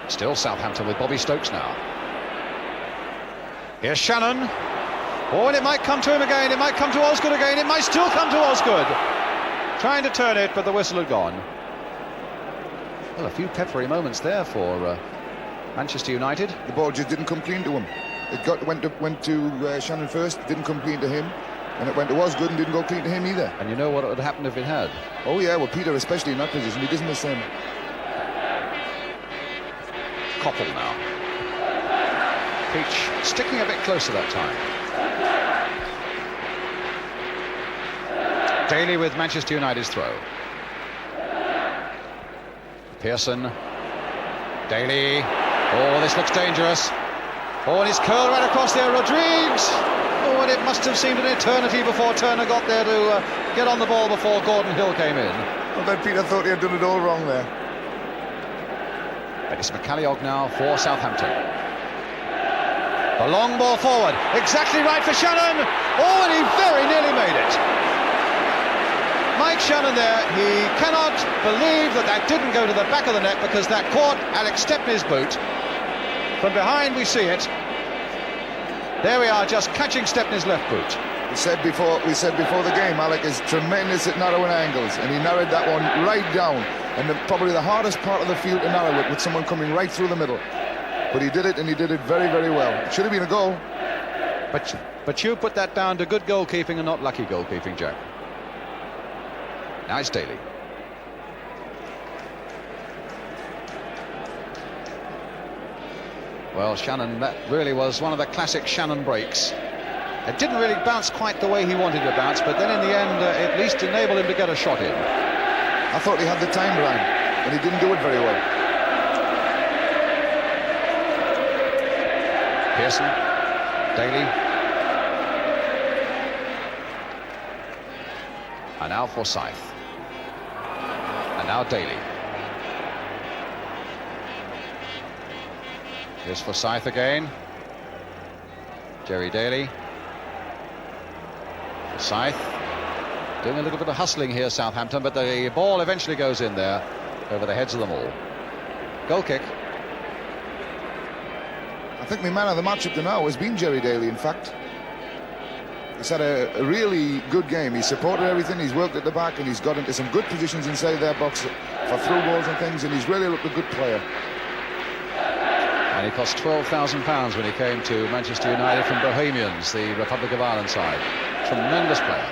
Speaker 1: Still Southampton with Bobby Stokes now. Here's Shannon. Oh, and it might come to him again. It might come to Osgood again. It might still come to Osgood. Trying to turn it, but the whistle had gone. Well, a few peppery moments there for Manchester United.
Speaker 2: The ball just didn't come clean to him. It went to Shannon first, didn't come clean to him. And it went to Osgood and didn't go clean to him either.
Speaker 1: And you know what would have happened if it had?
Speaker 2: Oh, yeah, well, Peter, especially in that position, he doesn't miss him.
Speaker 1: Koppel now. Peach sticking a bit closer that time. Daly with Manchester United's throw. Pearson. Daly. Oh, this looks dangerous. Oh, and he's curled right across there, Rodrigues. Oh, and it must have seemed an eternity before Turner got there to get on the ball before Gordon Hill came in.
Speaker 2: I bet Peter thought he had done it all wrong there.
Speaker 1: But it's McCalliog now for Southampton. The long ball forward, exactly right for Shannon. Oh, and he very nearly made it. Mike Shannon there, he cannot believe that didn't go to the back of the net, because that caught Alex Stepney's boot. From behind we see it. There we are, just catching Stepney's left boot.
Speaker 2: We said before the game, Alec is tremendous at narrowing angles, and he narrowed that one right down. And probably the hardest part of the field to narrow it, with someone coming right through the middle. But he did it, and he did it very, very well. It should have been a goal.
Speaker 1: But you put that down to good goalkeeping and not lucky goalkeeping, Jack. Now it's Daly. Well, Shannon, that really was one of the classic Shannon breaks. It didn't really bounce quite the way he wanted to bounce, but then in the end, at least enabled him to get a shot in.
Speaker 2: I thought he had the time, Brian, and he didn't do it very well.
Speaker 1: Pearson, Daly. And now Forsyth. And now Daly. Here's Forsyth again. Jerry Daly. Forsyth. Doing a little bit of hustling here, Southampton, but the ball eventually goes in there over the heads of them all. Goal kick.
Speaker 2: I think my man of the match up to now has been Jerry Daly, in fact. He's had a really good game. He's supported everything, he's worked at the back, and he's got into some good positions inside their box for through balls and things, and he's really looked a good player.
Speaker 1: And he cost £12,000 when he came to Manchester United from Bohemians, the Republic of Ireland side. Tremendous player.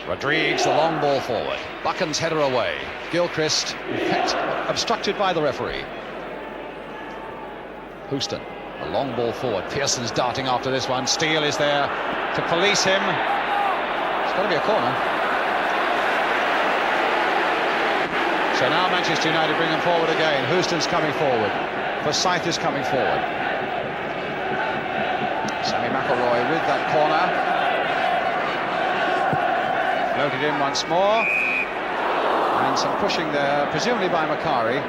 Speaker 1: Rodrigues, the long ball forward. Buchan's header away. Gilchrist, in fact, obstructed by the referee. Houston, the long ball forward. Pearson's darting after this one. Steele is there to police him. It's got to be a corner. So now Manchester United bring them forward again. Houston's coming forward. Forsyth is coming forward. Sammy McElroy with that corner. Floated in once more. And some pushing there, presumably by Macari.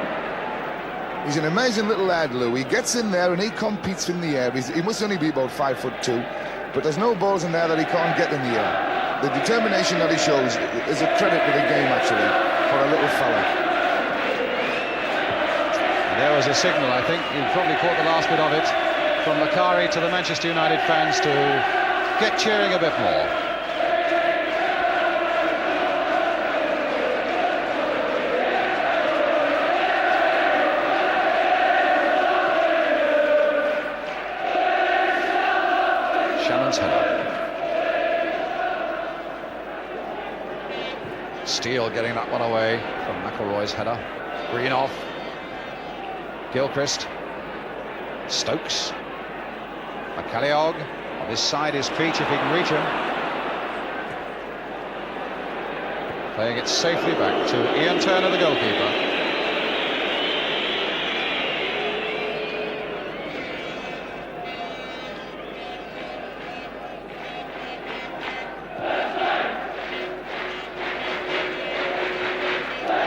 Speaker 2: He's an amazing little lad, Lou. He gets in there and he competes in the air. He must only be about 5'2", but there's no balls in there that he can't get in the air. The determination that he shows is a credit to the game, actually, for a little fella.
Speaker 1: And there was a signal, I think, you probably caught the last bit of it, from Macari to the Manchester United fans to get cheering a bit more. Steele getting that one away from McElroy's header. Greenhoff. Gilchrist. Stokes. McCalliog. On this side is Peach if he can reach him. Playing it safely back to Ian Turner, the goalkeeper.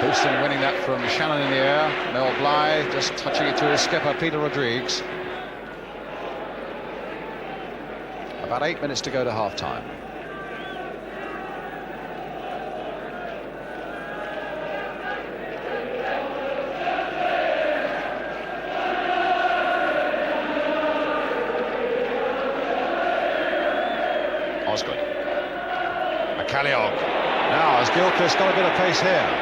Speaker 1: Houston winning that from Shannon in the air. Mel Bly just touching it to his skipper, Peter Rodrigues. About 8 minutes to go to half-time. Osgood. McCalliog. Now, has Gilchrist got a bit of pace here?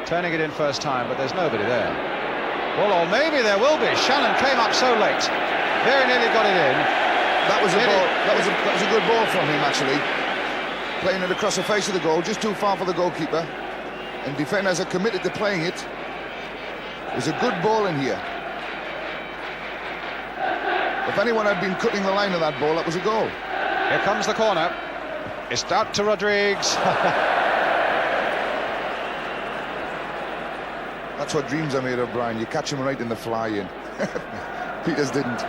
Speaker 1: Turning it in first time, but there's nobody there. Well, or maybe there will be. Shannon came up so late. Very nearly got it in.
Speaker 2: That was a ball. That was a good ball from him, actually. Playing it across the face of the goal, just too far for the goalkeeper. And defenders are committed to playing it. There's a good ball in here. If anyone had been cutting the line of that ball, that was a goal.
Speaker 1: Here comes the corner. It's out to Rodrigues.
Speaker 2: That's what dreams are made of, Brian. You catch him right in the fly-in. Peters didn't.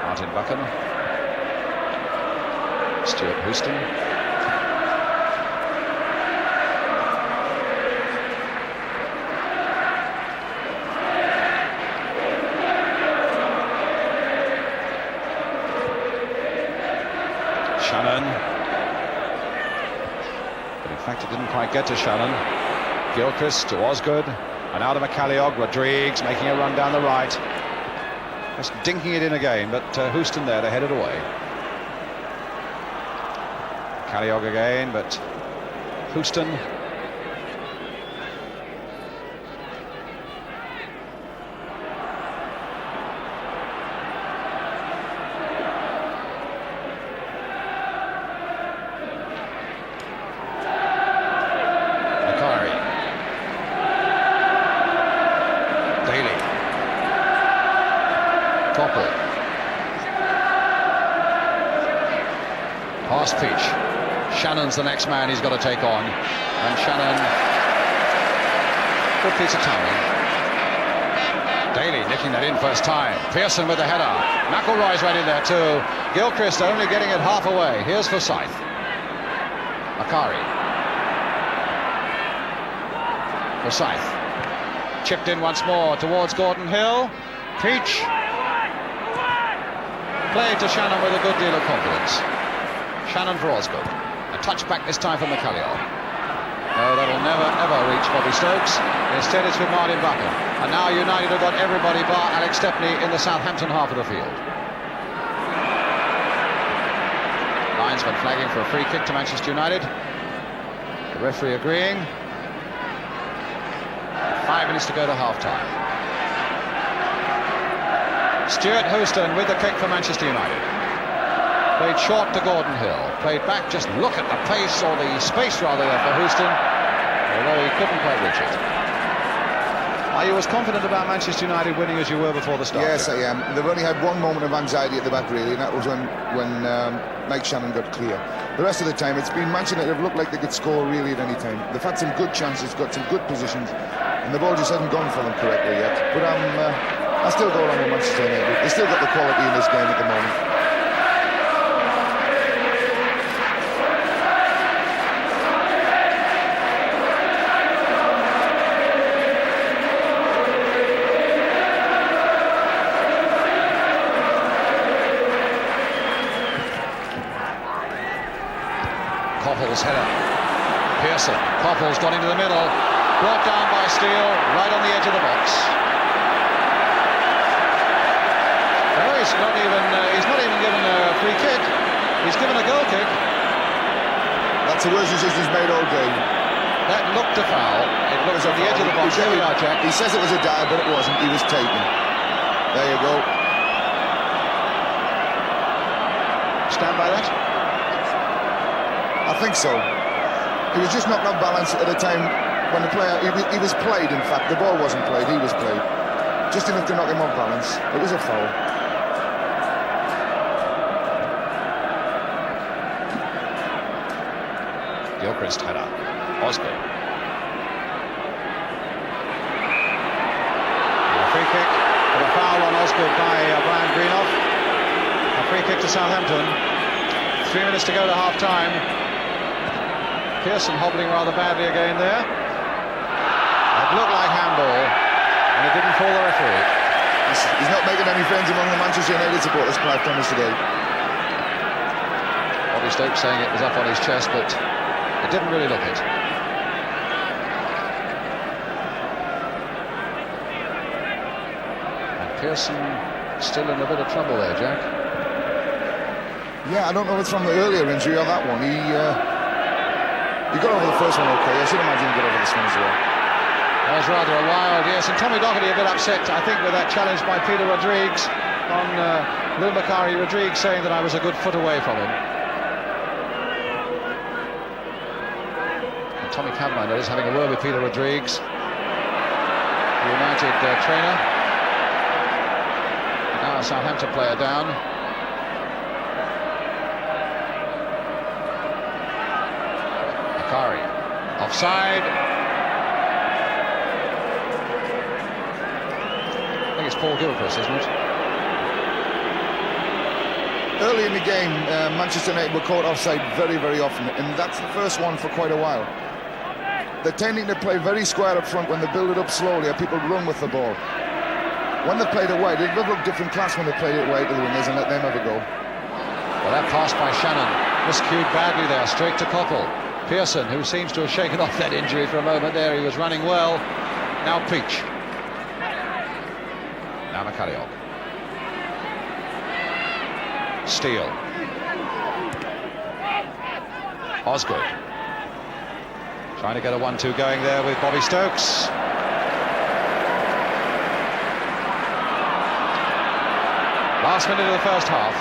Speaker 1: Martin Buchan. Stuart Houston. Shannon. But in fact, it didn't quite get to Shannon. Gilchrist to Osgood. And out of McCalliog. Rodrigues making a run down the right. Just dinking it in again, but Houston there to head it away. McCalliog again, but Houston. Past Peach. Shannon's the next man he's got to take on. And Shannon. Good piece of timing. Daly nicking that in first time. Pearson with the header. McElroy's right in there too. Gilchrist only getting it half away. Here's Forsyth. Macari. Forsyth. Chipped in once more towards Gordon Hill. Peach. Played to Shannon with a good deal of confidence. Shannon for Osgood. A touchback this time for McCalliog. No, that'll never, ever reach Bobby Stokes. Instead, it's with Martin Buchan. And now United have got everybody bar Alex Stepney in the Southampton half of the field. Linesman flagging for a free kick to Manchester United. The referee agreeing. 5 minutes to go to half-time. Stuart Houston with the kick for Manchester United. Played short to Gordon Hill. Played back, just look at the pace, or the space rather, there for Houston, although he couldn't quite reach it. Are you as confident about Manchester United winning as you were before the start?
Speaker 2: Yes, I am. They've only had one moment of anxiety at the back, really, and that was when Mike Shannon got clear. The rest of the time, it's been Manchester United have looked like they could score really at any time. They've had some good chances, got some good positions, and the ball just hasn't gone for them correctly yet. But I still go along with Manchester United. They still got the quality in this game at the moment.
Speaker 1: Coppell's header. Pearson. Coppell's gone into the middle. Brought down by Steele, right on the edge of the box. No, he's not even given a free kick. He's given a goal kick.
Speaker 2: That's the worst decision he's made all game.
Speaker 1: That looked a foul. It looks on the edge of the box. Here we are, Jack.
Speaker 2: He says it was a dive, but it wasn't. He was taken. There you go.
Speaker 1: Stand by that?
Speaker 2: I think so. He was just knocked off balance at a time when the player, he was played, in fact. The ball wasn't played, he was played. Just enough to knock him off balance. It was a foul.
Speaker 1: Gilchrist header. Osgood. A free kick for the foul on Osgood by Brian Greenough. A free kick to Southampton. 3 minutes to go to half-time. Pearson hobbling rather badly again there. It looked like handball, and it didn't fool the referee.
Speaker 2: He's not making any friends among the Manchester United supporters, Clive Thomas, today.
Speaker 1: Bobby Stokes saying it was up on his chest, but it didn't really look it. And Pearson still in a bit of trouble there, Jack.
Speaker 2: Yeah, I don't know if it's from the earlier injury or that one. He got over the first one okay. I should imagine he got over this one as well.
Speaker 1: That was rather a wild, yes. And Tommy Doherty a bit upset, I think, with that challenge by Peter Rodrigues on Lou Macari. Rodrigues saying that I was a good foot away from him. And Tommy Cavan, I notice, having a word with Peter Rodrigues, the United trainer. Now a Southampton player down. Offside. I think it's Paul Gilchrist, isn't it?
Speaker 2: Early in the game, Manchester United were caught offside very, very often, and that's the first one for quite a while. They're tending to play very square up front when they build it up slowly, or people run with the ball. When they played it wide, it would look different class when they played it wide to the wingers and let them have a go.
Speaker 1: Well, that pass by Shannon, miscued badly there, straight to Coppell. Pearson, who seems to have shaken off that injury for a moment there, he was running well. Now Peach. Now McCalliog. Steele. Osgood. Trying to get a 1-2 going there with Bobby Stokes. Last minute of the first half.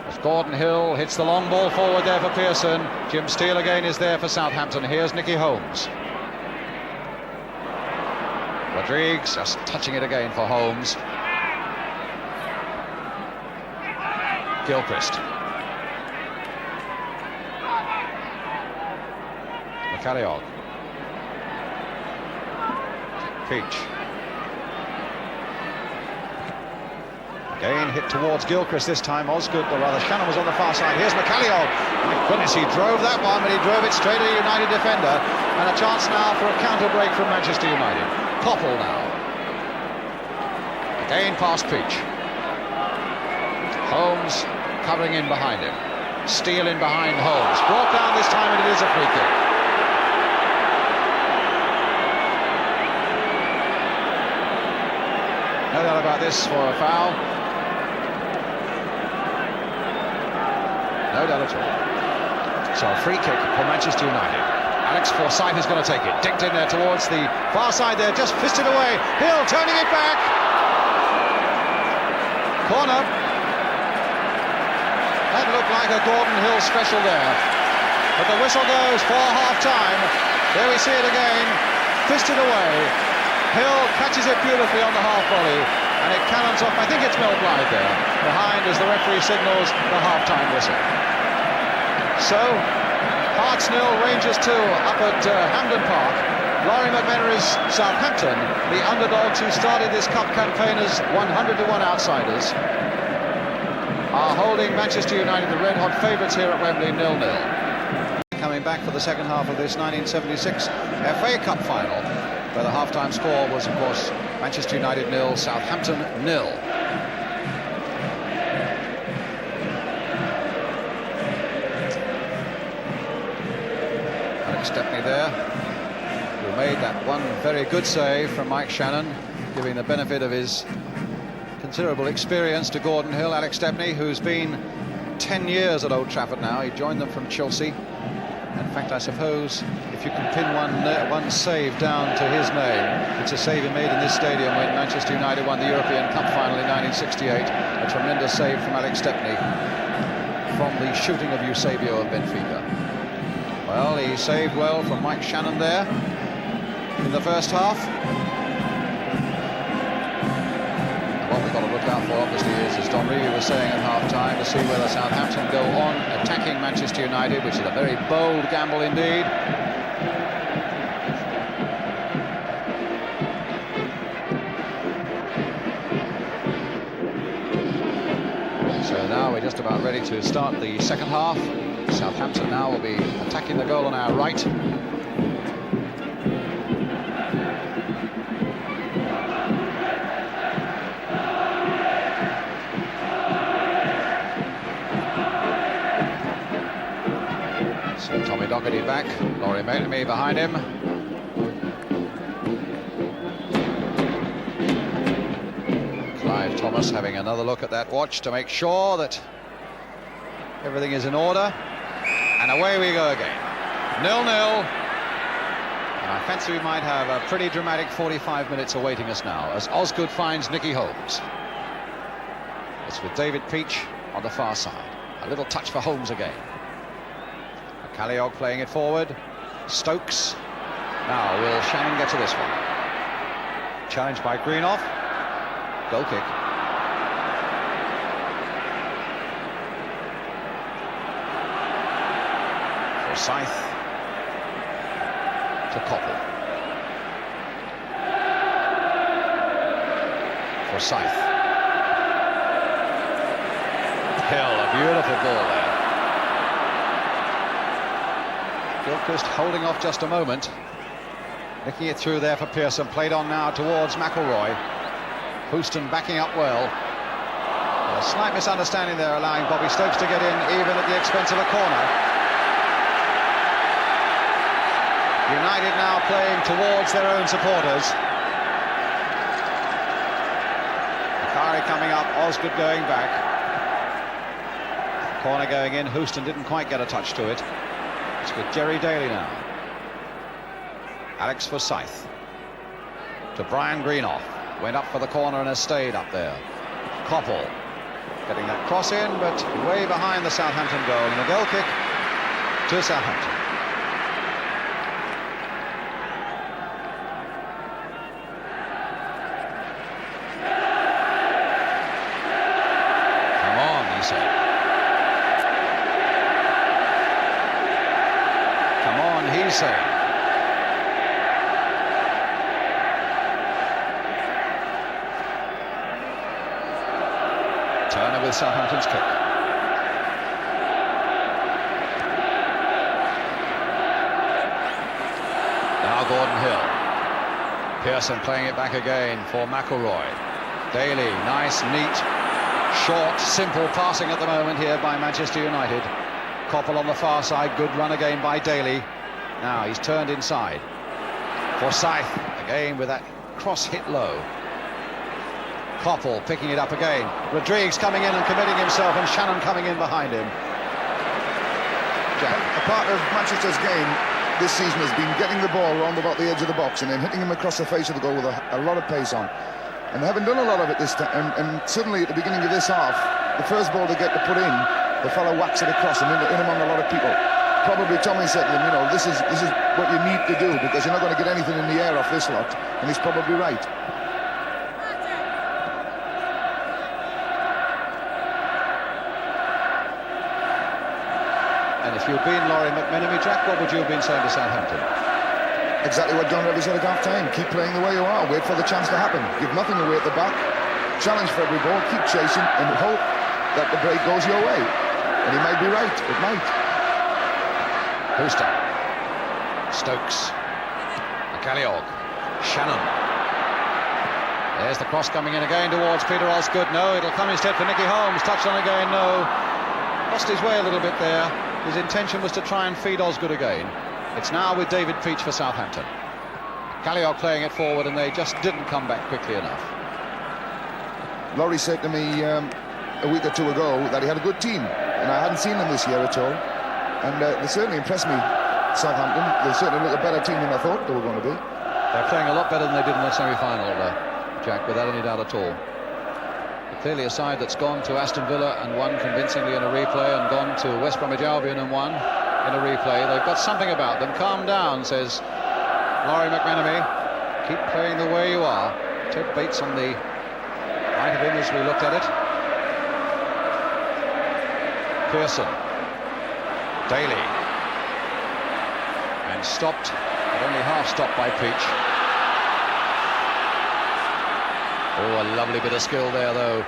Speaker 1: As Gordon Hill hits the long ball forward there for Pearson. Jim Steele again is there for Southampton. Here's Nicky Holmes. Rodrigues just touching it again for Holmes. Gilchrist. McCalliog. Peach. Again hit towards Gilchrist this time. Osgood, or rather Shannon, was on the far side. Here's McCalliog. My goodness, he drove that one, but he drove it straight at a United defender. And a chance now for a counter break from Manchester United. Coppell now. Again past Peach. Holmes covering in behind him. Steele in behind Holmes. Brought down this time, and it is a free kick. No doubt about this for a foul. No doubt at all. So a free kick for Manchester United. Alex Forsyth is going to take it. Dinked in there towards the far side there, just fisted away. Hill turning it back. Corner. That looked like a Gordon Hill special there. But the whistle goes for half-time. There we see it again. Fisted away. Hill catches it beautifully on the half volley. And it cannons off. I think it's Mel Blythe there. Behind as the referee signals the half-time whistle. So, Hearts 0, Rangers 2 up at Hampden Park. Laurie McMenary's Southampton, the underdogs who started this cup campaign as 100-1 outsiders, are holding Manchester United, the red-hot favourites here at Wembley, 0-0. Coming back for the second half of this 1976 FA Cup Final, where the half-time score was, of course, Manchester United 0, Southampton 0. Stepney there, who made that one very good save from Mike Shannon, giving the benefit of his considerable experience to Gordon Hill. Alex Stepney, who's been 10 years at Old Trafford now. He joined them from Chelsea. In fact, I suppose if you can pin one save down to his name, it's a save he made in this stadium when Manchester United won the European Cup Final in 1968. A tremendous save from Alex Stepney from the shooting of Eusebio of Benfica. Well, he saved well from Mike Shannon there in the first half. And what we've got to look out for, obviously, is, as Don Reevy was saying at half-time, to see whether Southampton go on attacking Manchester United, which is a very bold gamble indeed. So now we're just about ready to start the second half. Southampton now will be attacking the goal on our right. So Tommy Docherty back, Laurie McMenary behind him. Clive Thomas having another look at that watch to make sure that everything is in order. And away we go again. 0-0. And I fancy we might have a pretty dramatic 45 minutes awaiting us now as Osgood finds Nicky Holmes. It's with David Peach on the far side. A little touch for Holmes again. McCalliog playing it forward. Stokes. Now will Shannon get to this one? Challenged by Greenoff. Goal kick. Forsyth to Coppell. Forsyth. Hill, a beautiful ball there. Gilchrist holding off just a moment. Nicking it through there for Pearson. Played on now towards McElroy. Houston backing up well. A slight misunderstanding there, allowing Bobby Stokes to get in even at the expense of a corner. United now playing towards their own supporters. Bakari coming up, Osgood going back. Corner going in, Houston didn't quite get a touch to it. It's with Jerry Daly now. Alex Forsyth to Brian Greenoff. Went up for the corner and has stayed up there. Coppell getting that cross in, but way behind the Southampton goal. And the goal kick to Southampton. Turner with Southampton's kick. Now Gordon Hill. Pearson playing it back again for McElroy. Daly, nice, neat Short, simple passing at the moment here by Manchester United. Koppel on the far side, good run again by Daly. Now he's turned inside. Forsyth again with that cross hit low. Koppel picking it up again. Rodrigues coming in and committing himself, and Shannon coming in behind him. Jack.
Speaker 2: A part of Manchester's game this season has been getting the ball around about the edge of the box and then hitting him across the face of the goal with a lot of pace on. And they haven't done a lot of it this time. And suddenly at the beginning of this half, the first ball they get to put in, the fellow whacks it across and in among a lot of people. Probably Tommy said to them, you know, this is what you need to do, because you're not going to get anything in the air off this lot. And he's probably right.
Speaker 1: And if you'd been Laurie McMenemy, Jack, what would you have been saying to Southampton?
Speaker 2: Exactly what John Revie said at half-time. Keep playing the way you are. Wait for the chance to happen. Give nothing away at the back. Challenge for every ball. Keep chasing and hope that the break goes your way. And he might be right. It might.
Speaker 1: Houston. Stokes. McCalliog. Shannon. There's the cross coming in again towards Peter Osgood. No, it'll come instead for Nicky Holmes. Touch on again. No. Lost his way a little bit there. His intention was to try and feed Osgood again. It's now with David Peach for Southampton. McCalliog playing it forward, and they just didn't come back quickly enough.
Speaker 2: Laurie said to me a week or two ago that he had a good team, and I hadn't seen them this year at all. And they certainly impressed me, Southampton. They certainly look a better team than I thought they were going to be.
Speaker 1: They're playing a lot better than they did in the semi-final, Jack, without any doubt at all. But clearly a side that's gone to Aston Villa and won convincingly in a replay, and gone to West Bromwich Albion and won in a replay. They've got something about them. Calm down, says Laurie McMenemy. Keep playing the way you are. Ted Bates on the right of him as we looked at it. Pearson. Daly. And stopped, but only half stopped by Peach. Oh, a lovely bit of skill there, though,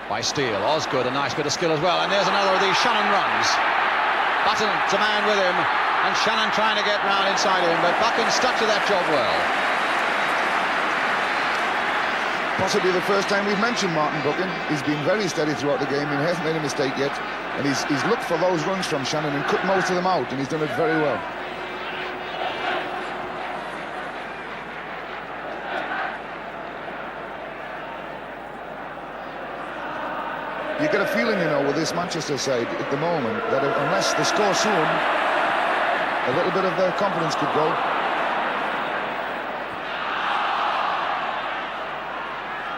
Speaker 1: by Steele. Osgood, a nice bit of skill as well. And there's another of these Shannon runs. Button's a man with him, and Shannon trying to get round inside him, but Buchan stuck to that job well.
Speaker 2: Possibly the first time we've mentioned Martin Buchan. He's been very steady throughout the game, and he hasn't made a mistake yet. And he's looked for those runs from Shannon and cut most of them out, and he's done it very well. You get a feeling, you know, with this Manchester side at the moment, that unless they score soon, a little bit of their confidence could go.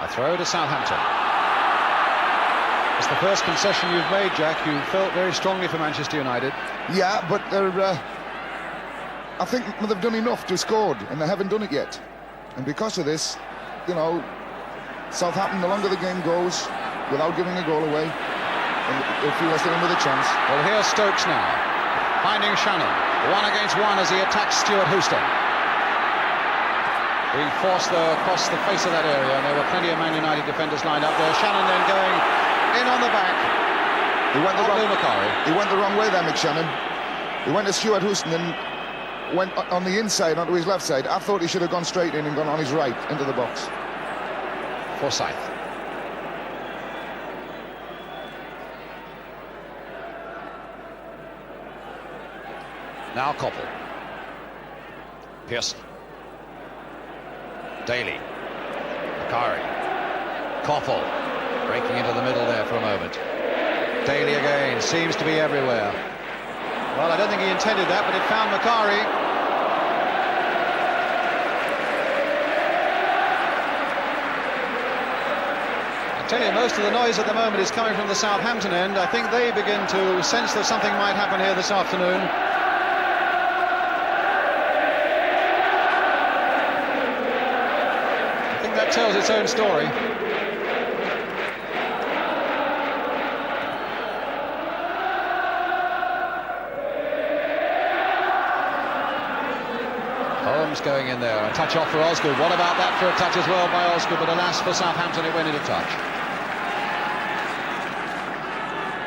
Speaker 1: A throw to Southampton. It's the first concession you've made, Jack. You felt very strongly for Manchester United.
Speaker 2: Yeah, but they're, I think they've done enough to score, and they haven't done it yet. And because of this, you know, Southampton, the longer the game goes, without giving a goal away, and they'll feel they're still in with a chance.
Speaker 1: Well, here's Stokes now, finding Shannon. 1 against 1 as he attacks Stuart Houston. Being forced though across the face of that area, and there were plenty of Man United defenders lined up there. Shannon then going in on the back.
Speaker 2: He went the wrong way there, McShannon. He went to Stuart Houston and went on the inside onto his left side. I thought he should have gone straight in and gone on his right into the box.
Speaker 1: Forsyth. Now Koppel. Pearson. Daly. Makari. Koppel. Breaking into the middle there for a moment. Daly again. Seems to be everywhere. Well, I don't think he intended that, but it found Makari. I tell you, most of the noise at the moment is coming from the Southampton end. I think they begin to sense that something might happen here this afternoon. That tells its own story. Holmes going in there, a touch off for Osgood. What about that for a touch as well by Osgood, but alas for Southampton it went into touch.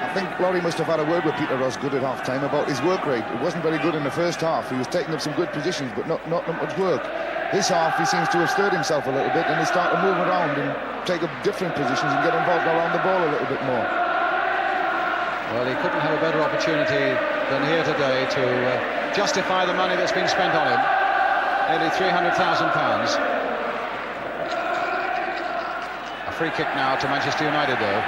Speaker 2: I think Laurie must have had a word with Peter Osgood at half-time about his work rate. It wasn't very good in the first half. He was taking up some good positions, but not much work. This half, he seems to have stirred himself a little bit, and he started to move around and take up different positions and get involved around the ball a little bit more.
Speaker 1: Well, he couldn't have a better opportunity than here today to justify the money that's been spent on him. Nearly £300,000. A free kick now to Manchester United, though.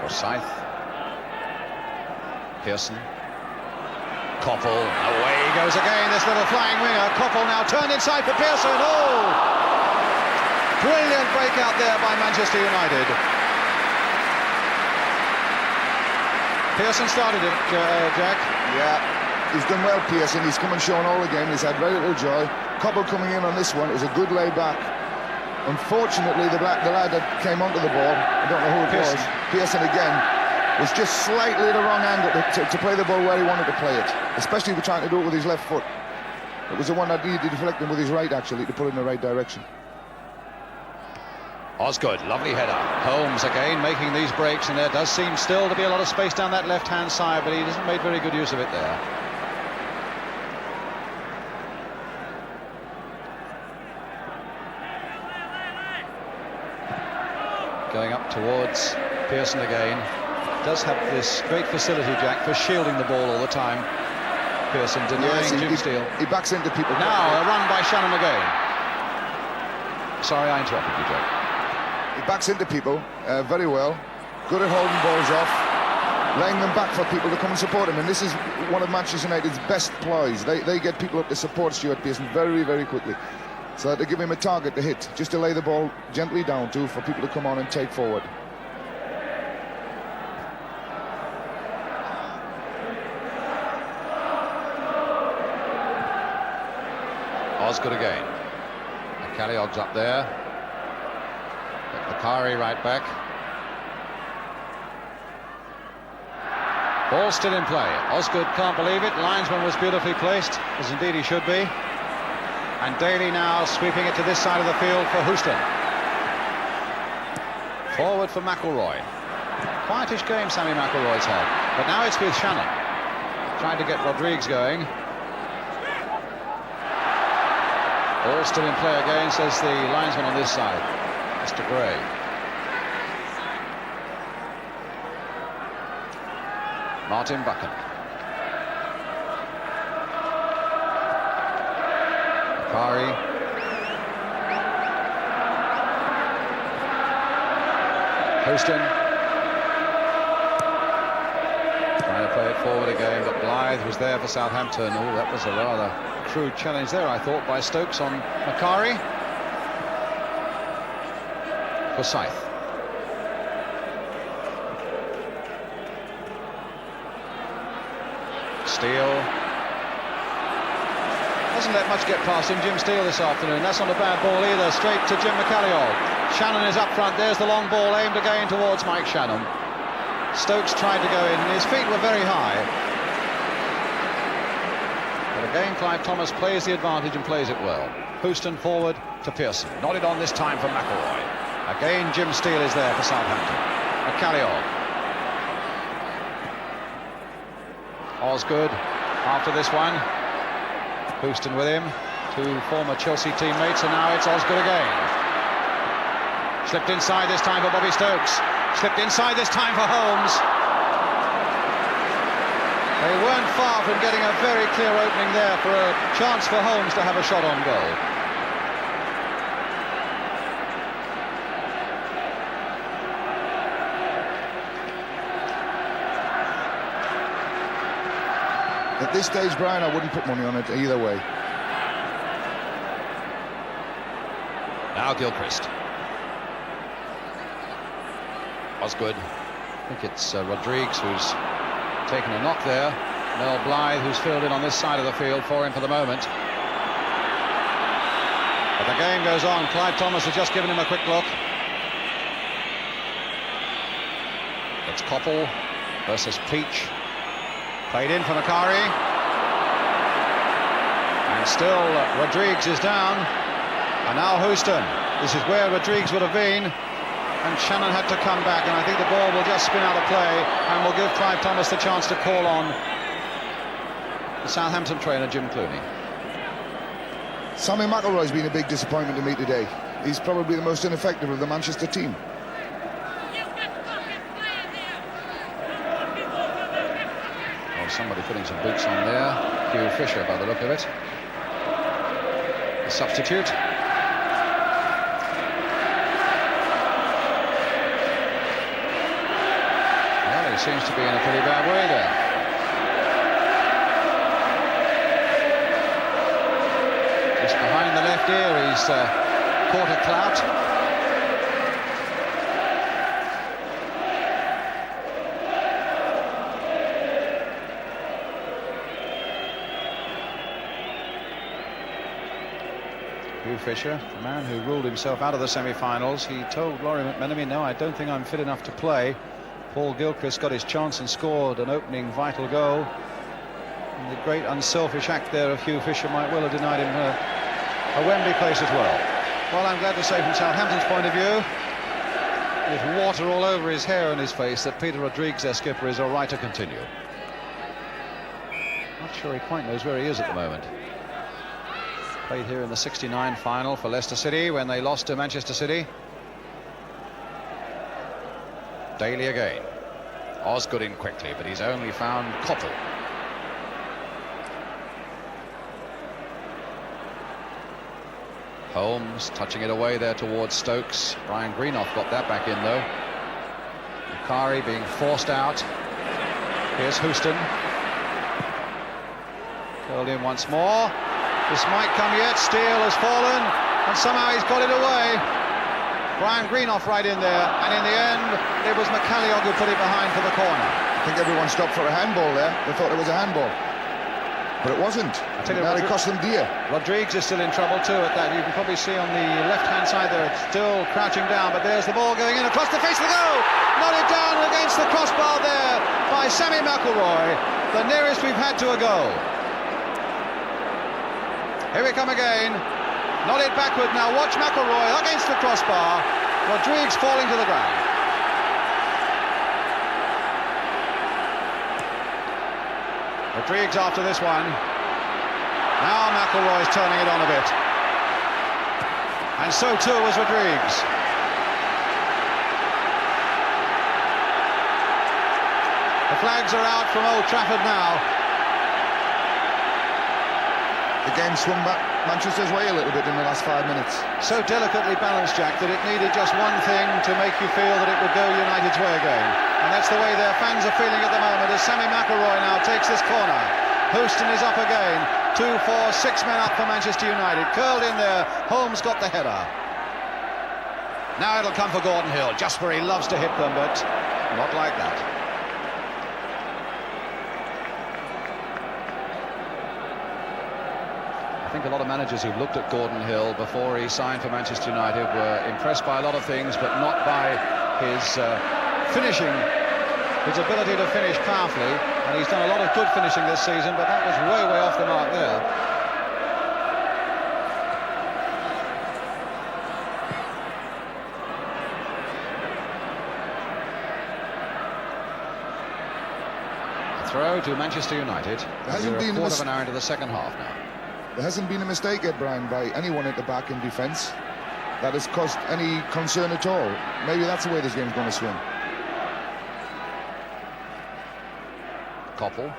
Speaker 1: Forsyth, Pearson, Koppel, away he goes again, this little flying winger. Koppel now turned inside for Pearson. Oh, brilliant breakout there by Manchester United. Pearson started it, Jack.
Speaker 2: Yeah, he's done well, Pearson. He's come and shown all the game. He's had very little joy. Koppel coming in on this one is a good lay back. Unfortunately, the lad that came onto the ball, I don't know who it was, Pearson again, was just slightly at the wrong angle to play the ball where he wanted to play it, especially if trying to do it with his left foot. It was the one that he deflected with his right, actually, to put it in the right direction.
Speaker 1: Osgood, lovely header. Holmes again making these breaks, and there does seem still to be a lot of space down that left-hand side, but he hasn't made very good use of it there. Going up towards Pearson again. Does have this great facility, Jack, for shielding the ball all the time. Pearson denying Jim Steele.
Speaker 2: He backs into people.
Speaker 1: Now a run by Shannon again. Sorry, I interrupted you, Jack.
Speaker 2: He backs into people very well. Good at holding balls off, laying them back for people to come and support him. And this is one of Manchester United's best ploys. They get people up to support Stuart Pearson very, very quickly. So that they give him a target to hit, just to lay the ball gently down to for people to come on and take forward.
Speaker 1: Osgood again. McCalliog's up there. McCarry right back. Ball still in play. Osgood can't believe it. Linesman was beautifully placed, as indeed he should be. And Daly now sweeping it to this side of the field for Houston. Forward for McElroy. Quietish game Sammy McElroy's had. But now it's with Shannon. Trying to get Rodrigues going. All still in play again, says the linesman on this side, Mr. Gray. Martin Buchan. Macari. Houston. Trying to play it forward again, but Blythe was there for Southampton. Oh, that was a rather crude challenge there, I thought, by Stokes on Macari. Forsyth. Steele. Doesn't let much get past him, Jim Steele, this afternoon. That's not a bad ball either. Straight to Jim McCalliog. Shannon is up front. There's the long ball aimed again towards Mike Shannon. Stokes tried to go in, and his feet were very high. But again, Clive Thomas plays the advantage and plays it well. Houston forward to Pearson. Nodded on this time for McElroy. Again, Jim Steele is there for Southampton. McCalliog. Osgood after this one. Houston with him. Two former Chelsea teammates, and now it's Osgood again. Slipped inside this time for Bobby Stokes. Slipped inside this time for Holmes. They weren't far from getting a very clear opening there for a chance for Holmes to have a shot on goal.
Speaker 2: At this stage, Brian, I wouldn't put money on it either way.
Speaker 1: Now Gilchrist. Osgood. I think it's Rodrigues who's taken a knock there. Mel Blythe, who's filled in on this side of the field for him for the moment. But the game goes on. Clive Thomas has just given him a quick look. It's Koppel versus Peach. Played in for Macari. And still Rodrigues is down. And now Houston. This is where Rodrigues would have been and Shannon had to come back, and I think the ball will just spin out of play and will give Clive Thomas the chance to call on the Southampton trainer, Jim Clooney.
Speaker 2: Sammy McIlroy's been a big disappointment to me today. He's probably the most ineffective of the Manchester team.
Speaker 1: Well, somebody putting some boots on there. Hugh Fisher, by the look of it. The substitute. Well, he seems to be in a pretty bad way there. Just behind the left ear, he's caught a clout. Hugh Fisher, the man who ruled himself out of the semi-finals, he told Laurie McMenemy, no, I don't think I'm fit enough to play. Paul Gilchrist got his chance and scored an opening vital goal. And the great unselfish act there of Hugh Fisher might well have denied him a Wembley place as well. Well, I'm glad to say from Southampton's point of view, with water all over his hair and his face, that Peter Rodrigues, their skipper, is all right to continue. Not sure he quite knows where he is at the moment. Played here in the '69 final for Leicester City when they lost to Manchester City. Daly again. Osgood in quickly, but he's only found Koppel. Holmes touching it away there towards Stokes. Brian Greenough got that back in though. Macari being forced out. Here's Houston. Curled in once more. This might come yet. Steele has fallen, and somehow he's got it away. Brian Greenough right in there, and in the end, it was McCalliog who put it behind for the corner.
Speaker 2: I think everyone stopped for a handball there. They thought it was a handball, but it wasn't. Now it cost them dear.
Speaker 1: Rodrigues is still in trouble too at that. You can probably see on the left-hand side there, it's still crouching down, but there's the ball going in across the face of the goal. Nodded down against the crossbar there by Sammy McIlroy, the nearest we've had to a goal. Here we come again. Nodded backward now. Watch McIlroy against the crossbar. Rodrigues falling to the ground. Rodrigues after this one. Now McIlroy's turning it on a bit. And so too was Rodrigues. The flags are out from Old Trafford now.
Speaker 2: Again, swung back Manchester's way a little bit in the last 5 minutes.
Speaker 1: So delicately balanced, Jack, that it needed just one thing to make you feel that it would go United's way again. And that's the way their fans are feeling at the moment as Sammy McIlroy now takes this corner. Houston is up again. 2, 4, 6 men up for Manchester United. Curled in there. Holmes got the header. Now it'll come for Gordon Hill, just where he loves to hit them, but not like that. I think a lot of managers who've looked at Gordon Hill before he signed for Manchester United were impressed by a lot of things, but not by his finishing, his ability to finish powerfully. And he's done a lot of good finishing this season, but that was way, way off the mark there. A throw to Manchester United. We're a quarter of an hour into the second half now.
Speaker 2: There hasn't been a mistake yet, Brian, by anyone at the back in defence that has caused any concern at all. Maybe that's the way this game's going to swing.
Speaker 1: Koppel.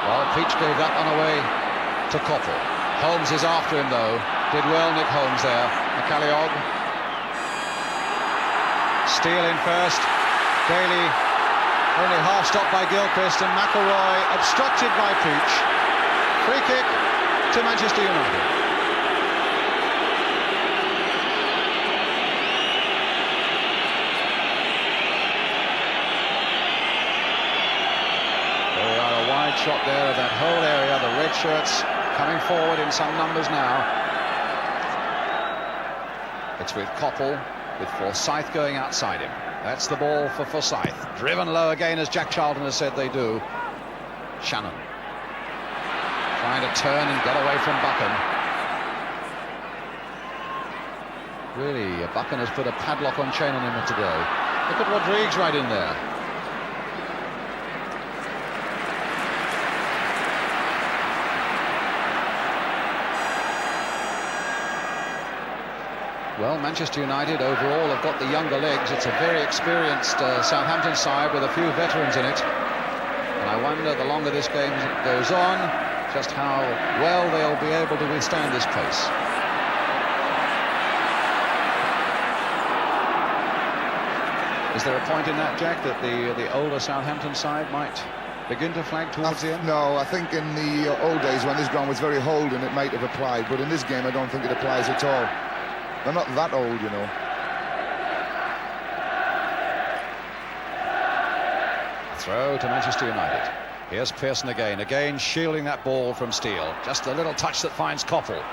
Speaker 1: Well, Peach gave that one away to Koppel. Holmes is after him, though. Did well, Nick Holmes there. McCalliog. Steele in first. Daly only half stopped by Gilchrist, and McIlroy obstructed by Peach. Free kick to Manchester United. There we are, a wide shot there of that whole area. The red shirts coming forward in some numbers now. It's with Koppel, with Forsyth going outside him. That's the ball for Forsyth. Driven low again, as Jack Charlton has said they do. Shannon trying to turn and get away from Buchan. Really, Buchan has put a padlock on chain on him today. Look at Rodrigues right in there. Well, Manchester United overall have got the younger legs. It's a very experienced Southampton side with a few veterans in it. And I wonder, the longer this game goes on, just how well they'll be able to withstand this pace. Is there a point in that, Jack, that the older Southampton side might begin to flag towards the end?
Speaker 2: No, I think in the old days when this ground was very old and it might have applied, but in this game I don't think it applies at all. They're not that old, you know.
Speaker 1: Throw to Manchester United. Here's Pearson again shielding that ball from Steele. Just a little touch that finds Koppel.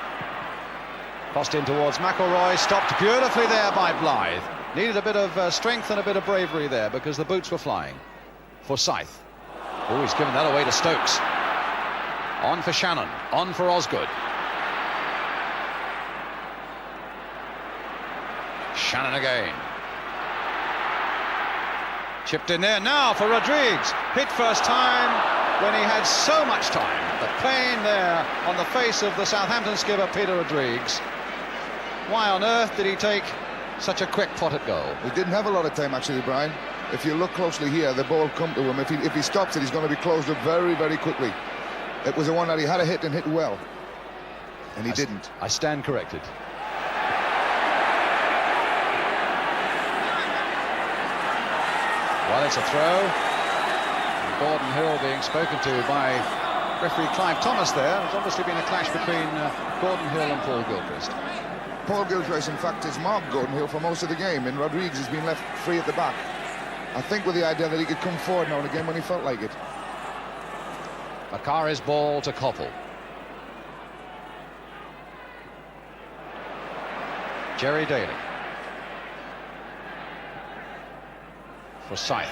Speaker 1: Crossed in towards McElroy, stopped beautifully there by Blythe. Needed a bit of strength and a bit of bravery there because the boots were flying. Forsyth. Oh, he's given that away to Stokes. On for Shannon, on for Osgood. Shannon again. Chipped in there now for Rodrigues. Hit first time when he had so much time. The pain there on the face of the Southampton skipper, Peter Rodrigues. Why on earth did he take such a quick pot at goal?
Speaker 2: He didn't have a lot of time, actually, Brian. If you look closely here, the ball come to him. If he stops it, he's going to be closed up very, very quickly. It was the one that he had to hit and hit well. And he didn't.
Speaker 1: I stand corrected. Well, it's a throw. And Gordon Hill being spoken to by referee Clive Thomas there. There's obviously been a clash between Gordon Hill and Paul Gilchrist.
Speaker 2: Paul Gilchrist, in fact, has marked Gordon Hill for most of the game, and Rodrigues has been left free at the back. I think with the idea that he could come forward now and again when he felt like it.
Speaker 1: Macari's ball to Koppel. Jerry Daly. Forsyth.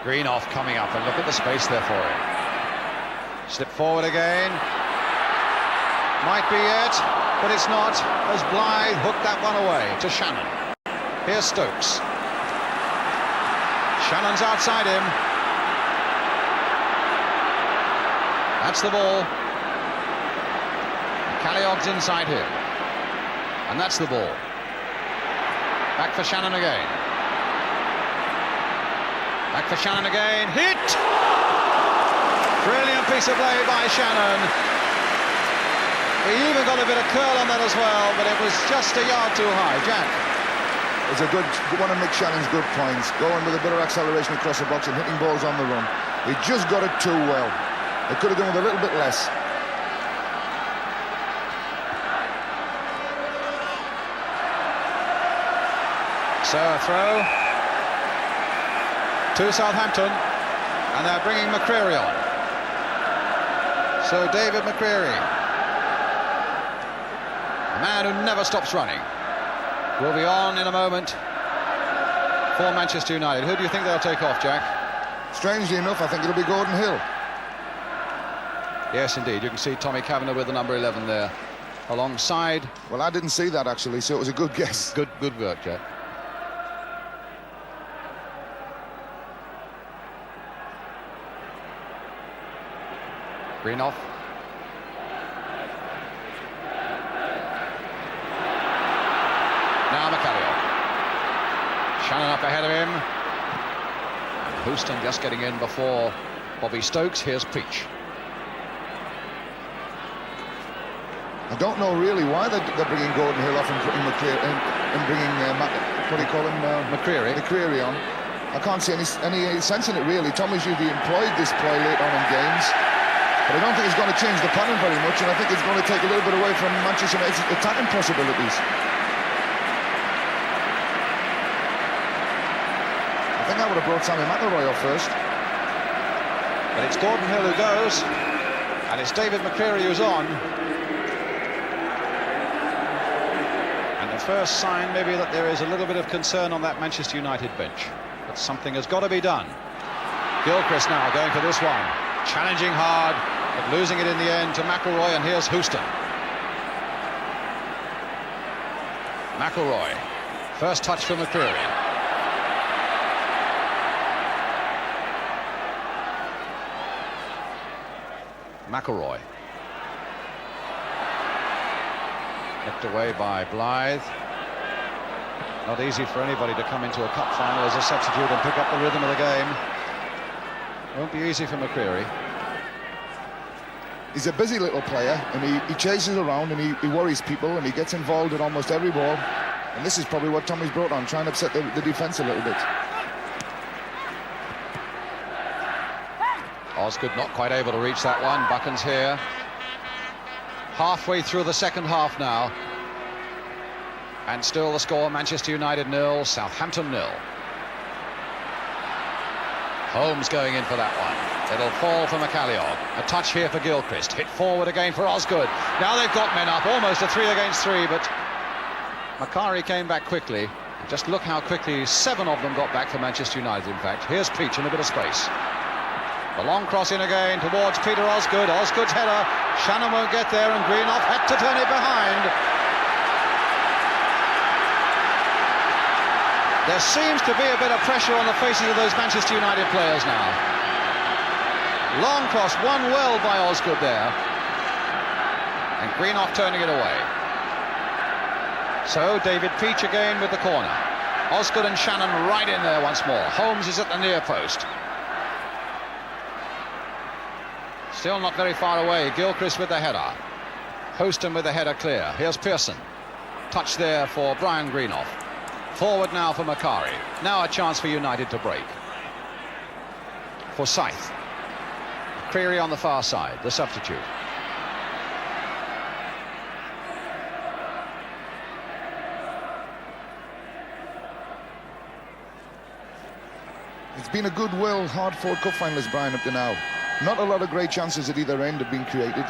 Speaker 1: Greenoff coming up, and look at the space there for him. Slip forward again. Might be it, but it's not, as Blythe hooked that one away to Shannon. Here's Stokes. Shannon's outside him. That's the ball. McCalliog's inside him. And that's the ball. Back for Shannon again. Back for Shannon again. Hit! Brilliant piece of play by Shannon. He even got a bit of curl on that as well, but it was just a yard too high. Jack.
Speaker 2: It's a good one of Mick Shannon's good points. Going with a bit of acceleration across the box and hitting balls on the run. He just got it too well. They could have done with a little bit less.
Speaker 1: So a throw to Southampton, and they're bringing McCreary on. So David McCreary, a man who never stops running, will be on in a moment for Manchester United. Who do you think they'll take off, Jack?
Speaker 2: Strangely enough, I think it'll be Gordon Hill.
Speaker 1: Yes, indeed. You can see Tommy Kavanagh with the number 11 there alongside.
Speaker 2: Well, I didn't see that, actually, so it was a good guess.
Speaker 1: Good work, Jack. Greenoff. Now McCalliog. Shannon up ahead of him. And Houston just getting in before Bobby Stokes. Here's Peach.
Speaker 2: I don't know really why they're bringing Gordon Hill off and putting McCreary and bringing what do you call him? McCreary on. I can't see any sense in it really. Tommy's usually employed this play late on in games. But I don't think it's going to change the pattern very much, and I think it's going to take a little bit away from Manchester United's attacking possibilities. I think I would have brought Sammy McElroy off first.
Speaker 1: But it's Gordon Hill who goes, and it's David McCreary who's on. And the first sign maybe that there is a little bit of concern on that Manchester United bench. But something has got to be done. Gilchrist now going for this one. Challenging hard, but losing it in the end to McElroy, and here's Houston. McElroy. First touch for McCreary. McElroy. Nipped away by Blythe. Not easy for anybody to come into a cup final as a substitute and pick up the rhythm of the game. Won't be easy for McCreary.
Speaker 2: He's a busy little player, and he chases around, and he worries people, and he gets involved in almost every ball. And this is probably what Tommy's brought on, trying to upset the defence a little bit.
Speaker 1: Osgood not quite able to reach that one. Buchan's here. Halfway through the second half now. And still the score, Manchester United 0, Southampton 0. Holmes going in for that one. It'll fall for McCalliog. A touch here for Gilchrist. Hit forward again for Osgood. Now they've got men up, almost a 3 against 3, but Macari came back quickly. Just look how quickly 7 of them got back for Manchester United, in fact. Here's Peach in a bit of space. The long cross in again towards Peter Osgood. Osgood's header. Shannon won't get there, and Greenough had to turn it behind. There seems to be a bit of pressure on the faces of those Manchester United players now. Long cross, won well by Osgood there. And Greenough turning it away. So David Peach again with the corner. Osgood and Shannon right in there once more. Holmes is at the near post. Still not very far away. Gilchrist with the header. Houston with the header clear. Here's Pearson. Touch there for Brian Greenough. Forward now for Macari. Now a chance for United to break. For Scythe. Creary on the far side, the substitute.
Speaker 2: It's been a good-will, hard-fought cup finalist, Brian, up to now. Not a lot of great chances at either end have been created,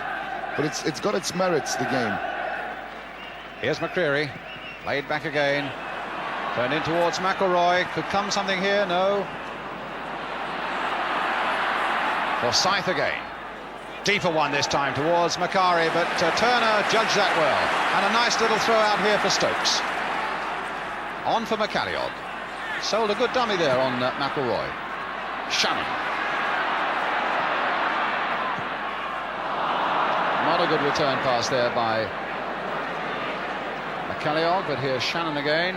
Speaker 2: but it's got its merits, the game.
Speaker 1: Here's McCreary, laid back again, turned in towards McElroy. Could come something here, no. For Scythe again. Deeper one this time towards Macari, but Turner judged that well. And a nice little throw out here for Stokes. On for McCalliog. Sold a good dummy there on McElroy. Shannon. Not a good return pass there by McCalliog, but here's Shannon again,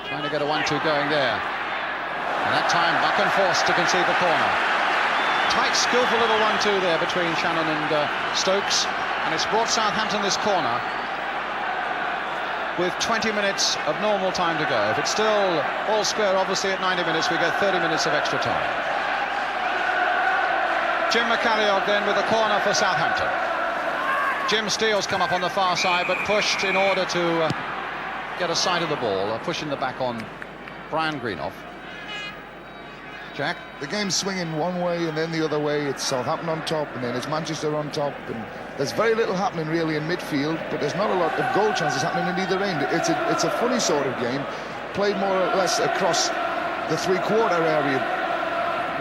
Speaker 1: trying to get a 1-2 going there. And that time Buchan forced to concede the corner. Tight, skillful little 1-2 there between Shannon and Stokes, and it's brought Southampton this corner with 20 minutes of normal time to go. If it's still all square, obviously at 90 minutes, we get 30 minutes of extra time. Jim McCalliog then with the corner for Southampton. Jim Steele's come up on the far side, but pushed in order to get a sight of the ball, pushing the back on Brian Greenough. Jack?
Speaker 2: The game's swinging one way and then the other way. It's Southampton on top, and then it's Manchester on top, and there's very little happening really in midfield, but there's not a lot of goal chances happening in either end. It's a funny sort of game, played more or less across the three-quarter area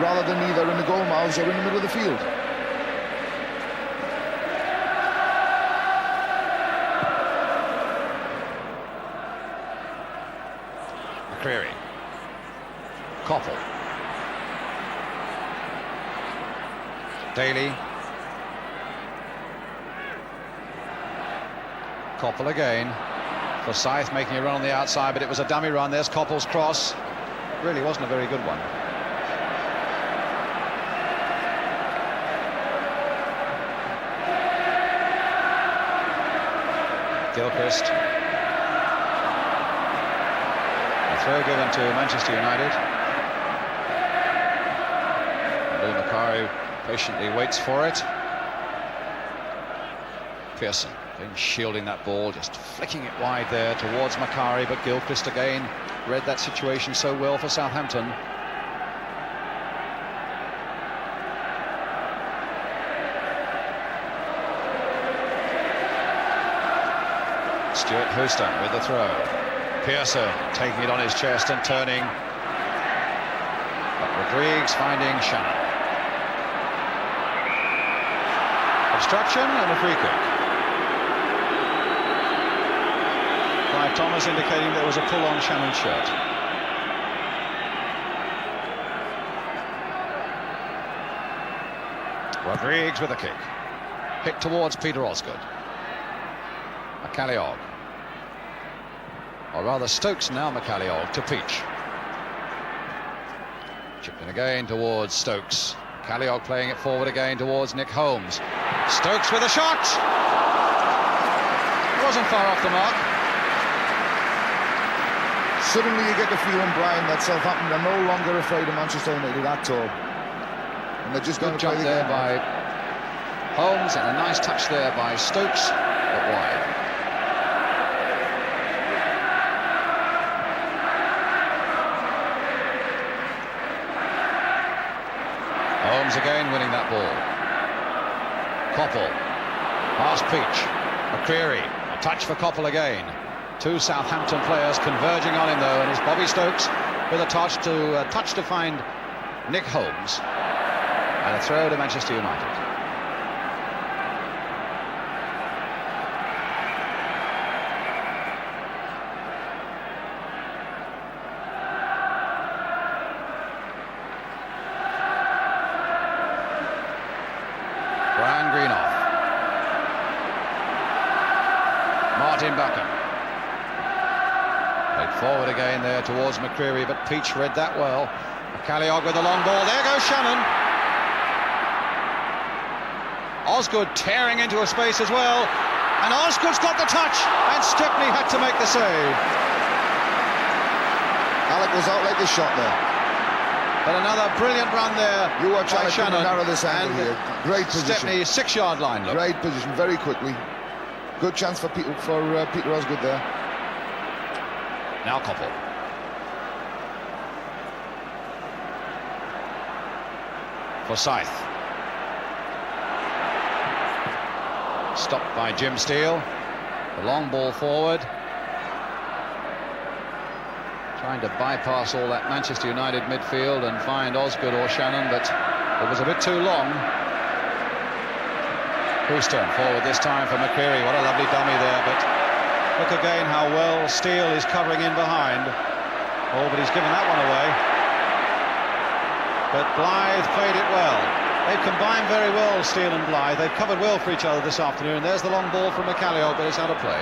Speaker 2: rather than either in the goal mouths or in the middle of the field.
Speaker 1: McCreary. Koppel. Daly. Koppel again for Scythe, making a run on the outside, but it was a dummy run. There's Koppel's cross. Really wasn't a very good one. Gilchrist. A throw given to Manchester United. Lou Macari patiently waits for it. Pearson then shielding that ball, just flicking it wide there towards Macari, but Gilchrist again read that situation so well for Southampton. Stuart Houston with the throw. Pearson taking it on his chest and turning. But Rodrigues finding Shannon. Obstruction and a free kick. Clive Thomas indicating there was a pull on Shannon's shirt. Rodrigues with a kick. Hit towards Peter Osgood. McCalliog. Or rather Stokes now. McCalliog to Peach. Chipped in again towards Stokes. McCalliog playing it forward again towards Nick Holmes. Stokes with a shot. Wasn't far off the mark.
Speaker 2: Suddenly you get the feeling, Brian, that Southampton are no longer afraid of Manchester United at all. And they're just going to play the
Speaker 1: there
Speaker 2: game
Speaker 1: by Holmes, and a nice touch there by Stokes, but wide. Holmes again winning that ball. Coppell, past Peach, McCreary, a touch for Coppell again. Two Southampton players converging on him though, and it's Bobby Stokes with a touch to find Nick Holmes, and a throw to Manchester United. Martin Buchan. Played forward again there towards McCreary, but Peach read that well. McCalliog with a long ball. There goes Shannon. Osgood tearing into a space as well. And Osgood's got the touch. And Stepney had to make the save.
Speaker 2: Alec was out like a shot there.
Speaker 1: But another brilliant run there.
Speaker 2: You watch
Speaker 1: by
Speaker 2: Alec
Speaker 1: Shannon.
Speaker 2: narrow this angle here. Great position.
Speaker 1: Stepney, 6-yard line. Look.
Speaker 2: Great position, very quickly. Good chance for Peter Osgood there.
Speaker 1: Now Coppell. Forsyth. Stopped by Jim Steele. The long ball forward. Trying to bypass all that Manchester United midfield and find Osgood or Shannon, but it was a bit too long. Houston forward this time for McCreary. What a lovely dummy there, but look again how well Steele is covering in behind. Oh, but he's given that one away. But Blythe played it well. They've combined very well, Steele and Blythe. They've covered well for each other this afternoon. There's the long ball from McCalliog, but it's out of play.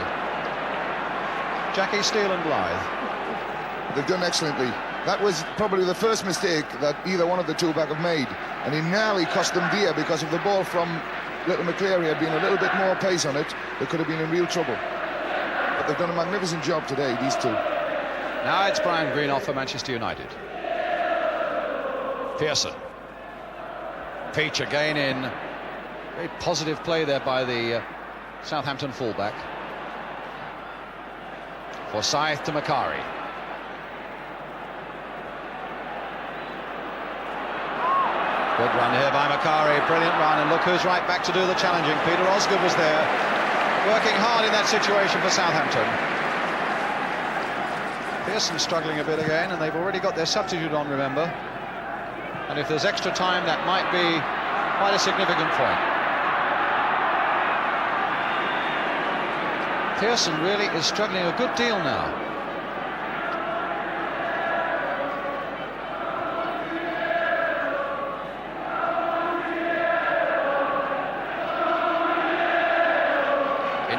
Speaker 1: Jackie, Steele and Blythe.
Speaker 2: They've done excellently. That was probably the first mistake that either one of the two back have made, and it nearly cost them dear, because if the ball from little McCleary had been a little bit more pace on it, they could have been in real trouble. But they've done a magnificent job today, these two.
Speaker 1: Now it's Brian Greenough for Manchester United. Pearson. Peach again in. Very positive play there by the Southampton fullback. Forsyth to Macari. Good run here by Macari, brilliant run, and look who's right back to do the challenging. Peter Osgood was there, working hard in that situation for Southampton. Pearson struggling a bit again, and they've already got their substitute on, remember. And if there's extra time, that might be quite a significant point. Pearson really is struggling a good deal now.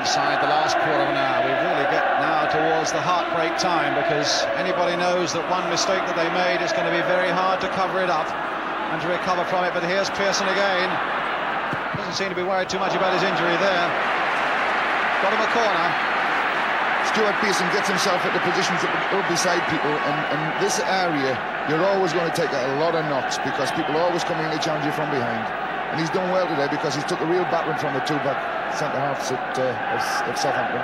Speaker 1: Inside the last quarter of an hour, we really get now towards the heartbreak time, because anybody knows that one mistake that they made is going to be very hard to cover it up and to recover from it. But here's Pearson again. Doesn't seem to be worried too much about his injury there. Got him a corner.
Speaker 2: Stuart Pearson gets himself at the positions up beside people, and this area you're always going to take a lot of knocks, because people are always coming in to challenge you from behind. And he's done well today, because he's took a real battering from the two-back centre-halves of Southampton.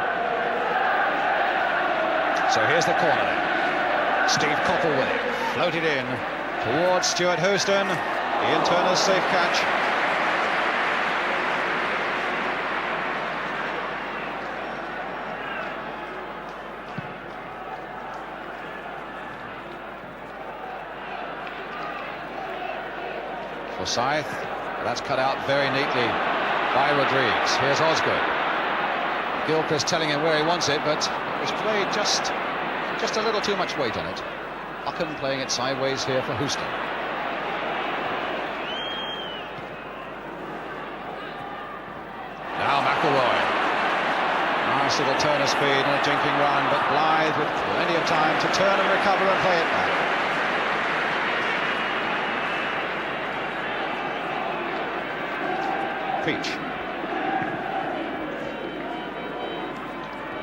Speaker 1: So here's the corner then. Steve Coppell with it. Floated in towards Stuart Houston. Ian Turner's safe catch. Forsyth, that's cut out very neatly by Rodrigues. Here's Osgood. Gilchrist telling him where he wants it, but it was played just a little too much weight on it. Buchan playing it sideways here for Houston. Now McElroy. Nice little turn of speed and a jinking run, but Blythe with plenty of time to turn and recover and play it back. Peach.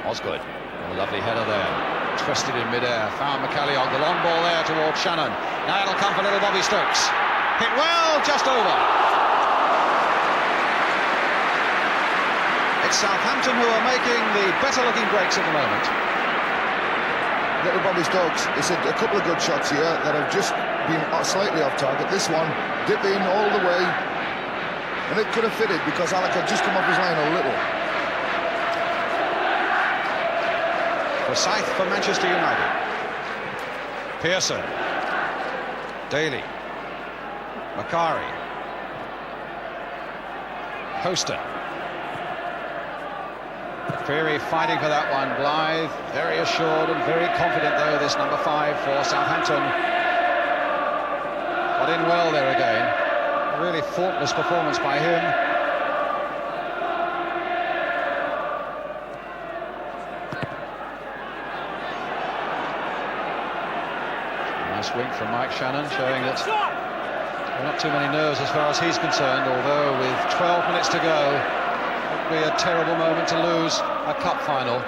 Speaker 1: Osgood. A lovely header there. Twisted in midair. Found McCalliog. The long ball there towards Shannon. Now it'll come for little Bobby Stokes. Hit well, just over. It's Southampton who are making the better looking breaks at the moment.
Speaker 2: Little Bobby Stokes, it's a couple of good shots here that have just been slightly off target. This one, dip in all the way. And it could have fitted because Alec had just come off his line a little.
Speaker 1: Forsyth for Manchester United. Pearson. Daly. Macari. Houston. Peary fighting for that one. Blythe very assured and very confident though, this number 5 for Southampton. Got in well there again. A really faultless performance by him. Nice wink from Mike Shannon, showing that there are not too many nerves as far as he's concerned, although with 12 minutes to go, it would be a terrible moment to lose a cup final.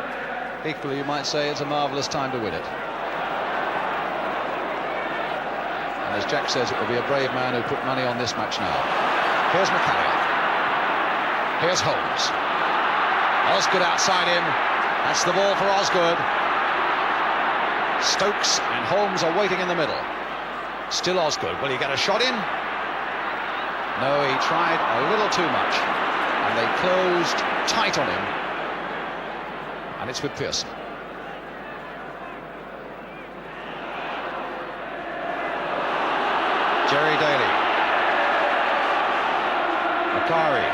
Speaker 1: Equally, you might say it's a marvellous time to win it. And as Jack says, it will be a brave man who put money on this match now. Here's McCalliog. Here's Holmes. Osgood outside him. That's the ball for Osgood. Stokes and Holmes are waiting in the middle. Still Osgood. Will he get a shot in? No, he tried a little too much. And they closed tight on him. And it's with Pearson. Jerry Daly. Macari.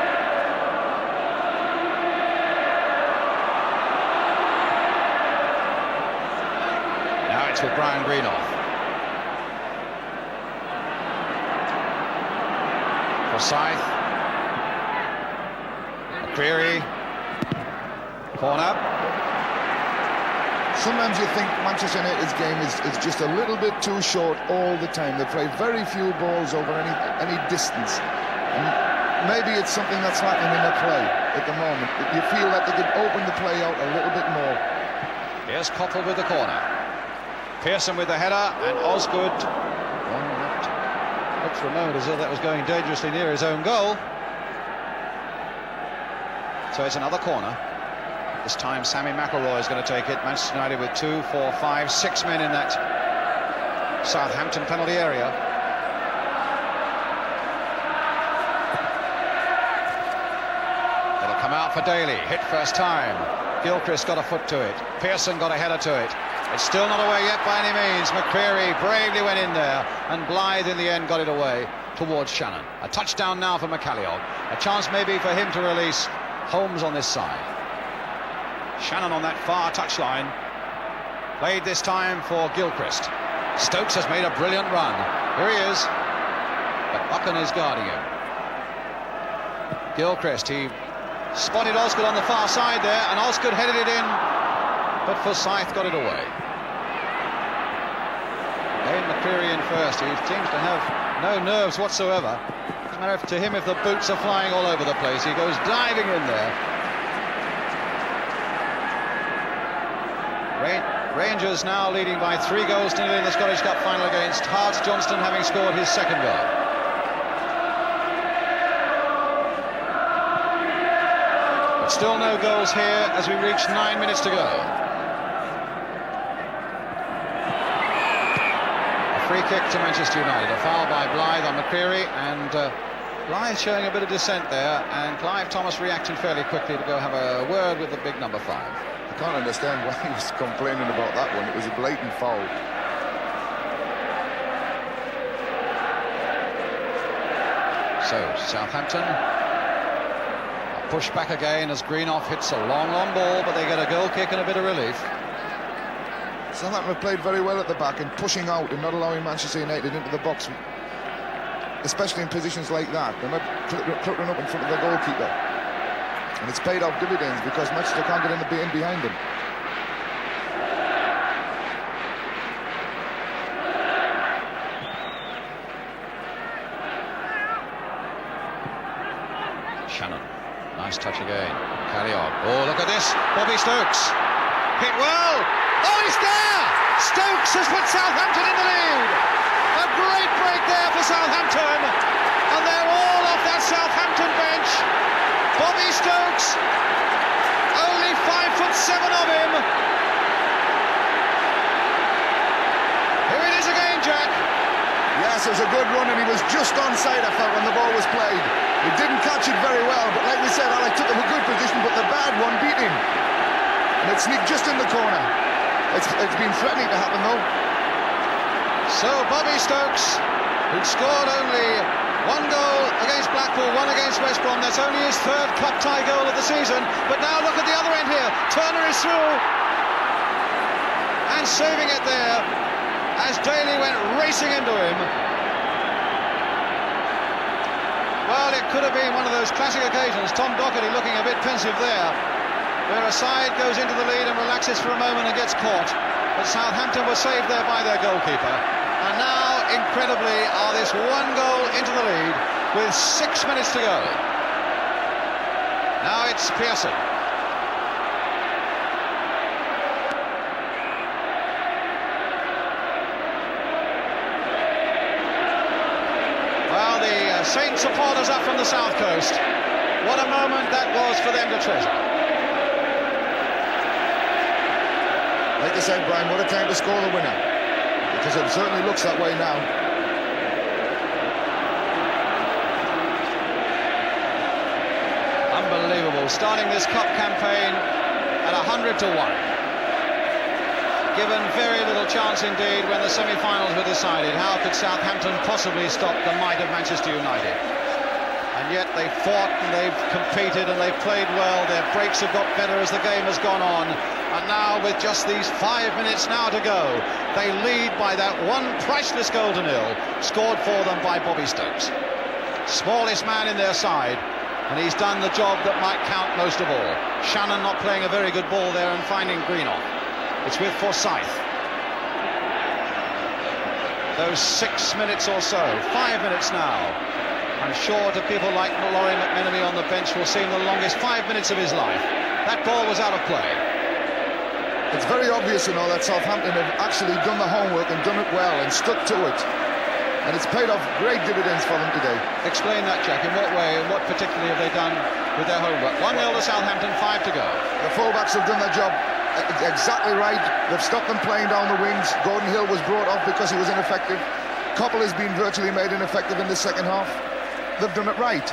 Speaker 1: Now it's with Brian Greenough. Forsyth. McCreary. Corner.
Speaker 2: Sometimes you think Manchester United's game is just a little bit too short all the time. They play very few balls over any distance. And maybe it's something that's lacking in their play at the moment. You feel that they could open the play out a little bit more.
Speaker 1: Here's Cottle with the corner. Pearson with the header, and Osgood. Looked for a moment as though that was going dangerously near his own goal. So it's another corner. This time Sammy McElroy is going to take it. Manchester United with 2, 4, 5, 6 men in that Southampton penalty area. It'll come out for Daly. Hit first time. Gilchrist got a foot to it. Pearson got a header to it. It's still not away yet by any means. McCreary bravely went in there, and Blythe in the end got it away towards Shannon. A touchdown now for McCalliog. A chance maybe for him to release Holmes on this side. Shannon on that far touchline. Played this time for Gilchrist. Stokes has made a brilliant run. Here he is. But Buchan is guarding him. Gilchrist, he spotted Osgood on the far side there, and Osgood headed it in, but Forsyth got it away. Again, McCreary in first. He seems to have no nerves whatsoever. Doesn't matter to him if the boots are flying all over the place. He goes diving in there. Rangers now leading by 3 goals to 0 in the Scottish Cup Final against Hearts. Johnston having scored his second goal. But still no goals here as we reach 9 minutes to go. A free kick to Manchester United. A foul by Blythe on McCreary, and Blythe showing a bit of dissent there, and Clive Thomas reacting fairly quickly to go have a word with the big number 5.
Speaker 2: I can't understand why he was complaining about that one. It was a blatant foul.
Speaker 1: So Southampton push back again as Greenoff hits a long ball, but they get a goal kick and a bit of relief.
Speaker 2: Southampton have played very well at the back and pushing out and not allowing Manchester United into the box, especially in positions like that. They're not cluttering up in front of the goalkeeper, and it's paid off dividends because Manchester can't get in behind them.
Speaker 1: Shannon, nice touch again. McCalliog. Oh, look at this. Bobby Stokes hit well. Oh, he's there! Stokes has put Southampton in the lead. A great break there for Southampton, and they're all off that Southampton bench. Bobby Stokes, only 5'7" of him. Here it is again, Jack.
Speaker 2: Yes, it was a good run, and he was just onside, I felt, when the ball was played. He didn't catch it very well, but like we said, Alec took him a good position, but the bad one beat him. And it sneaked just in the corner. It's been threatening to happen, though.
Speaker 1: So Bobby Stokes, who'd scored only one goal against Blackpool, one against West Brom, that's only his third cup tie goal of the season. But now look at the other end here. Turner is through. And saving it there as Daly went racing into him. Well, it could have been one of those classic occasions. Tom Doherty looking a bit pensive there, where a side goes into the lead and relaxes for a moment and gets caught. But Southampton was saved there by their goalkeeper. And now, incredibly, are this one goal into the lead with 6 minutes to go. Now it's Pearson. Well, the Saint supporters up from the south coast. What a moment that was for them to treasure.
Speaker 2: Like I said, Brian, what a time to score the winner, because it certainly looks that way now.
Speaker 1: Unbelievable, starting this cup campaign at 100 to 1. Given very little chance indeed when the semi-finals were decided. How could Southampton possibly stop the might of Manchester United? And yet they've fought and they've competed and they've played well. Their breaks have got better as the game has gone on. And now, with just these 5 minutes now to go, they lead by that one priceless goal to nil, scored for them by Bobby Stokes. Smallest man in their side, and he's done the job that might count most of all. Shannon not playing a very good ball there and finding Greenoff. It's with Forsyth. Those 6 minutes or so, 5 minutes now. I'm sure to people like Laurie McMenemy on the bench will seem the longest 5 minutes of his life. That ball was out of play.
Speaker 2: It's very obvious, you know, that Southampton have actually done the homework and done it well and stuck to it. And it's paid off great dividends for them today.
Speaker 1: Explain that, Jack. In what way and what particularly have they done with their homework? 1-0 to Southampton, 5 to go.
Speaker 2: The fullbacks have done their job exactly right. They've stopped them playing down the wings. Gordon Hill was brought off because he was ineffective. Koppel has been virtually made ineffective in the second half. They've done it right.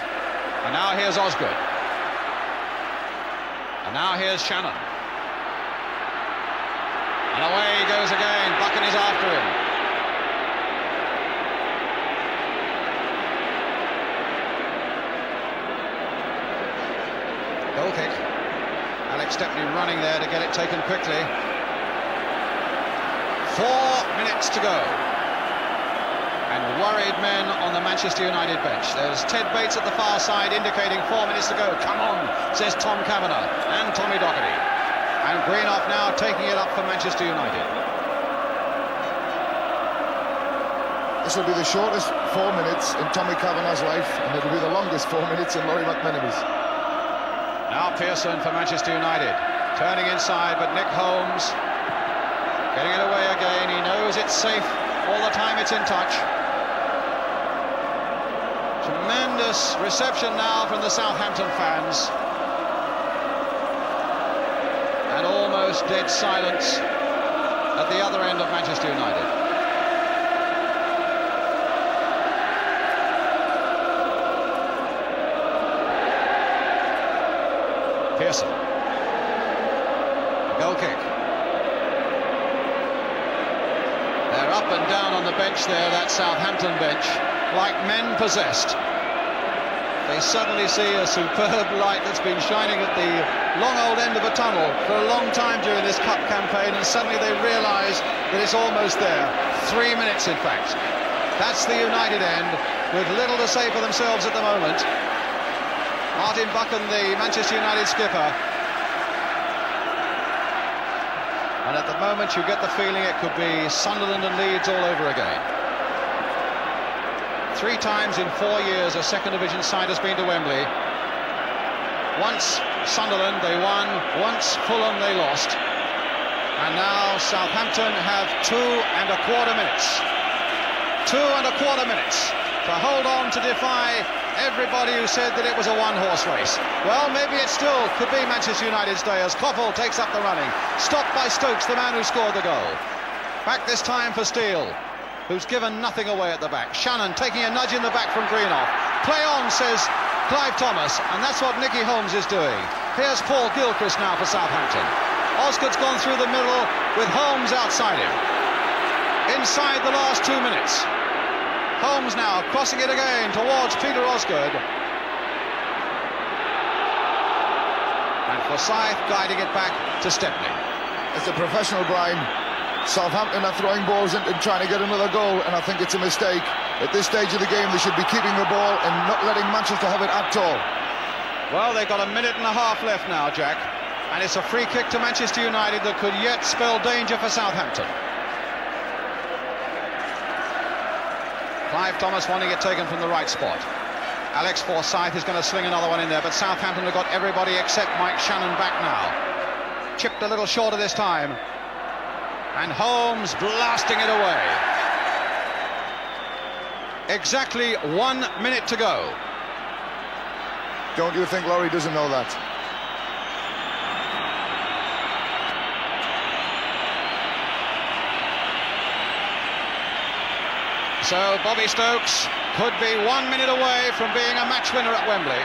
Speaker 1: And now here's Osgood. And now here's Shannon. And away he goes again. Buchan is after him. Goal kick. Alex Stepney running there to get it taken quickly. 4 minutes to go. And worried men on the Manchester United bench. There's Ted Bates at the far side indicating 4 minutes to go. Come on, says Tom Kavanagh and Tommy Doherty. And Greenoff now taking it up for Manchester United.
Speaker 2: This will be the shortest 4 minutes in Tommy Kavanagh's life, and it'll be the longest 4 minutes in Laurie McMenemy's.
Speaker 1: Now Pearson for Manchester United. Turning inside, but Nick Holmes getting it away again. He knows it's safe all the time it's in touch. Tremendous reception now from the Southampton fans. And almost dead silence at the other end of Manchester United. Pearson. A goal kick. They're up and down on the bench there, that Southampton bench, like men possessed. They suddenly see a superb light that's been shining at the long old end of a tunnel for a long time during this cup campaign, and suddenly they realise that it's almost there. 3 minutes, in fact. That's the United end, with little to say for themselves at the moment. Martin Buchan, the Manchester United skipper. And at the moment you get the feeling it could be Sunderland and Leeds all over again. 3 times in 4 years a second division side has been to Wembley. Once Sunderland they won, once Fulham they lost, and now Southampton have 2.25 minutes. 2.25 minutes to hold on to defy everybody who said that it was a one-horse race. Well, maybe it still could be Manchester United's day as Koppel takes up the running, stopped by Stokes, the man who scored the goal. Back this time for Steele, who's given nothing away at the back. Shannon taking a nudge in the back from Greenoff. Play on, says Clive Thomas, and that's what Nicky Holmes is doing. Here's Paul Gilchrist now for Southampton. Osgood's gone through the middle with Holmes outside him. Inside the last 2 minutes. Holmes now crossing it again towards Peter Osgood. And Forsyth guiding it back to Stepney.
Speaker 2: It's a professional, Brian. Southampton are throwing balls into trying to get another goal, and I think it's a mistake. At this stage of the game, they should be keeping the ball and not letting Manchester have it at all.
Speaker 1: Well, they've got a minute and a half left now, Jack, and it's a free kick to Manchester United that could yet spell danger for Southampton. Clive Thomas wanting it taken from the right spot. Alex Forsyth is going to sling another one in there, but Southampton have got everybody except Mike Shannon back now. Chipped a little shorter this time. And Holmes blasting it away. Exactly 1 minute to go.
Speaker 2: Don't you think Laurie doesn't know that?
Speaker 1: So Bobby Stokes could be 1 minute away from being a match winner at Wembley.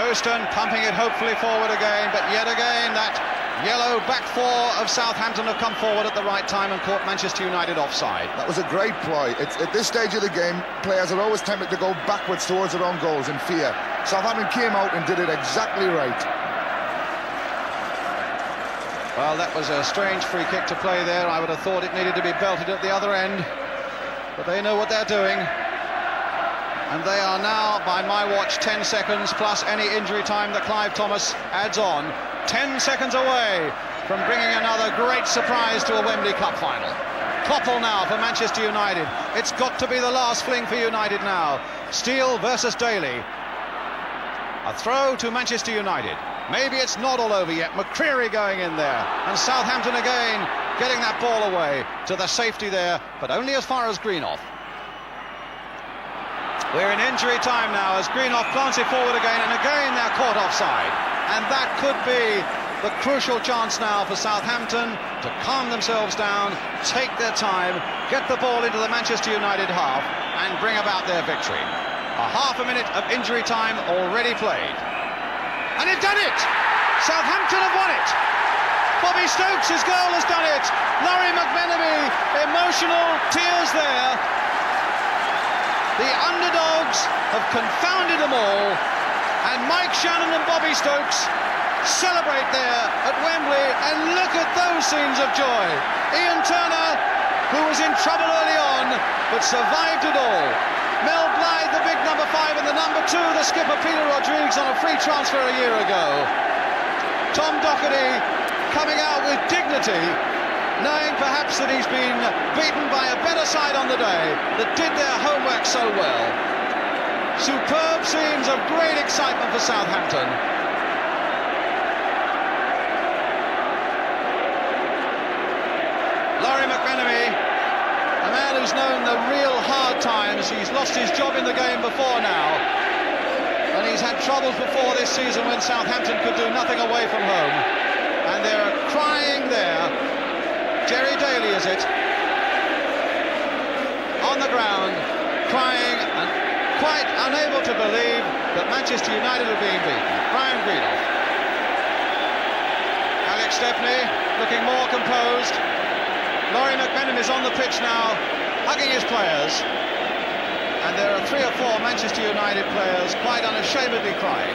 Speaker 1: Houston pumping it hopefully forward again, but yet again that yellow back four of Southampton have come forward at the right time and caught Manchester United offside.
Speaker 2: That was a great ploy. At this stage of the game, players are always tempted to go backwards towards their own goals in fear. Southampton came out and did it exactly right.
Speaker 1: Well, that was a strange free kick to play there. I would have thought it needed to be belted at the other end, but they know what they're doing. And they are now, by my watch, 10 seconds plus any injury time that Clive Thomas adds on. 10 seconds away from bringing another great surprise to a Wembley Cup final. Koppel now for Manchester United. It's got to be the last fling for United now. Steele versus Daly. A throw to Manchester United. Maybe it's not all over yet. McCreary going in there. And Southampton again getting that ball away to the safety there, but only as far as Greenoff. We're in injury time now as Greenoff plants it forward again, and again they're caught offside. And that could be the crucial chance now for Southampton to calm themselves down, take their time, get the ball into the Manchester United half and bring about their victory. A half a minute of injury time already played. And they've done it! Southampton have won it! Bobby Stokes' goal has done it! Laurie McMenemy, emotional tears there. The underdogs have confounded them all, and Mike Shannon and Bobby Stokes celebrate there at Wembley, and look at those scenes of joy. Ian Turner, who was in trouble early on, but survived it all. Mel Blythe, the big number 5, and the number 2, the skipper Peter Rodrigues, on a free transfer a year ago. Tom Doherty coming out with dignity, knowing perhaps that he's been beaten by a better side on the day that did their homework so well. Superb scenes of great excitement for Southampton. Laurie McMenemy, a man who's known the real hard times. He's lost his job in the game before now, and he's had troubles before this season when Southampton could do nothing away from home, and they're crying there. Jerry Daly, is it? On the ground, crying and quite unable to believe that Manchester United are being beaten. Brian Greenoff. Alex Stepney looking more composed. Laurie McMenemy is on the pitch now, hugging his players. And And there are 3 or 4 Manchester United players quite unashamedly crying.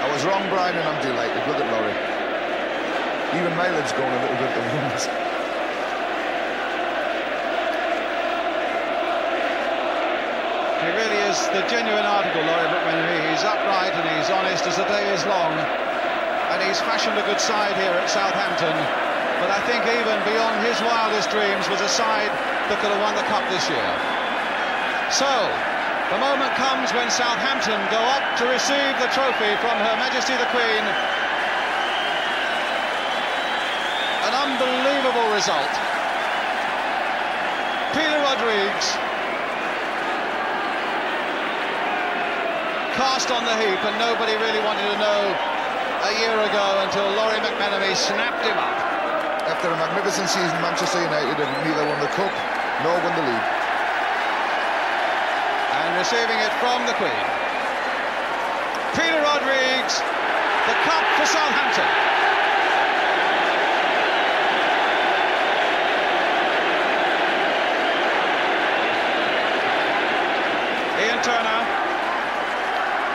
Speaker 2: I was wrong, Brian, and I'm delighted. Look at Laurie. Even Mileage going a little bit at the moment.
Speaker 1: He really is the genuine article, Laurie McMenemy. He's upright and he's honest as the day is long. And he's fashioned a good side here at Southampton. But I think even beyond his wildest dreams was a side that could have won the cup this year. So, the moment comes when Southampton go up to receive the trophy from Her Majesty the Queen. An unbelievable result. Peter Rodrigues cast on the heap, and nobody really wanted to know a year ago until Laurie McMenemy snapped him up.
Speaker 2: After a magnificent season, Manchester United have neither won the cup nor won the league.
Speaker 1: And receiving it from the Queen. Peter Rodrigues, the cup for Southampton. Ian Turner.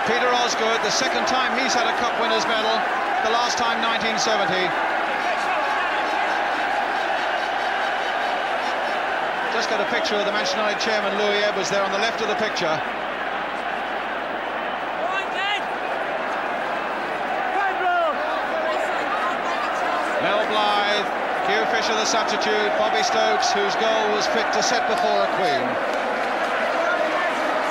Speaker 1: Peter Osgood, the second time he's had a cup winners medal, the last time 1970. Just got a picture of the Manchester United chairman Louis Edwards there on the left of the picture. Mel Blythe, Hugh Fisher the substitute, Bobby Stokes, whose goal was fit to set before a Queen.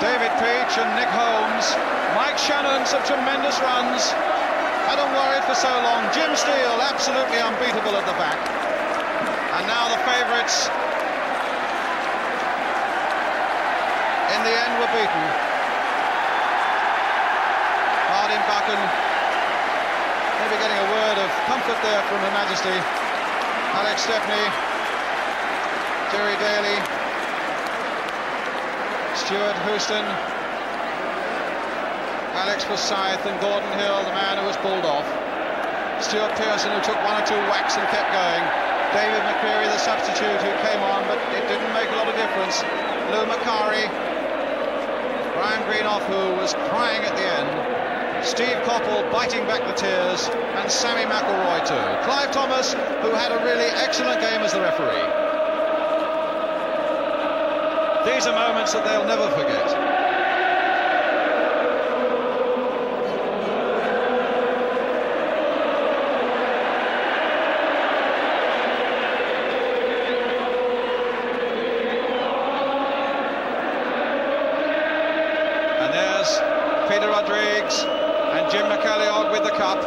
Speaker 1: David Peach and Nick Holmes, Mike Shannon, some tremendous runs. Adam worried for so long. Jim Steele, absolutely unbeatable at the back. And now the favourites, in the end, were beaten. Martin Buchan, maybe getting a word of comfort there from Her Majesty. Alex Stepney, Jerry Daly, Stuart Houston, Alex Forsyth and Gordon Hill, the man who was pulled off. Stuart Pearson, who took 1 or 2 whacks and kept going. David McCreary, the substitute, who came on, but it didn't make a lot of difference. Lou Macari, Brian Greenoff, who was crying at the end. Steve Coppell biting back the tears, and Sammy McElroy too. Clive Thomas, who had a really excellent game as the referee. These are moments that they'll never forget. And there's Peter Rodrigues and Jim McCalliog with the cup.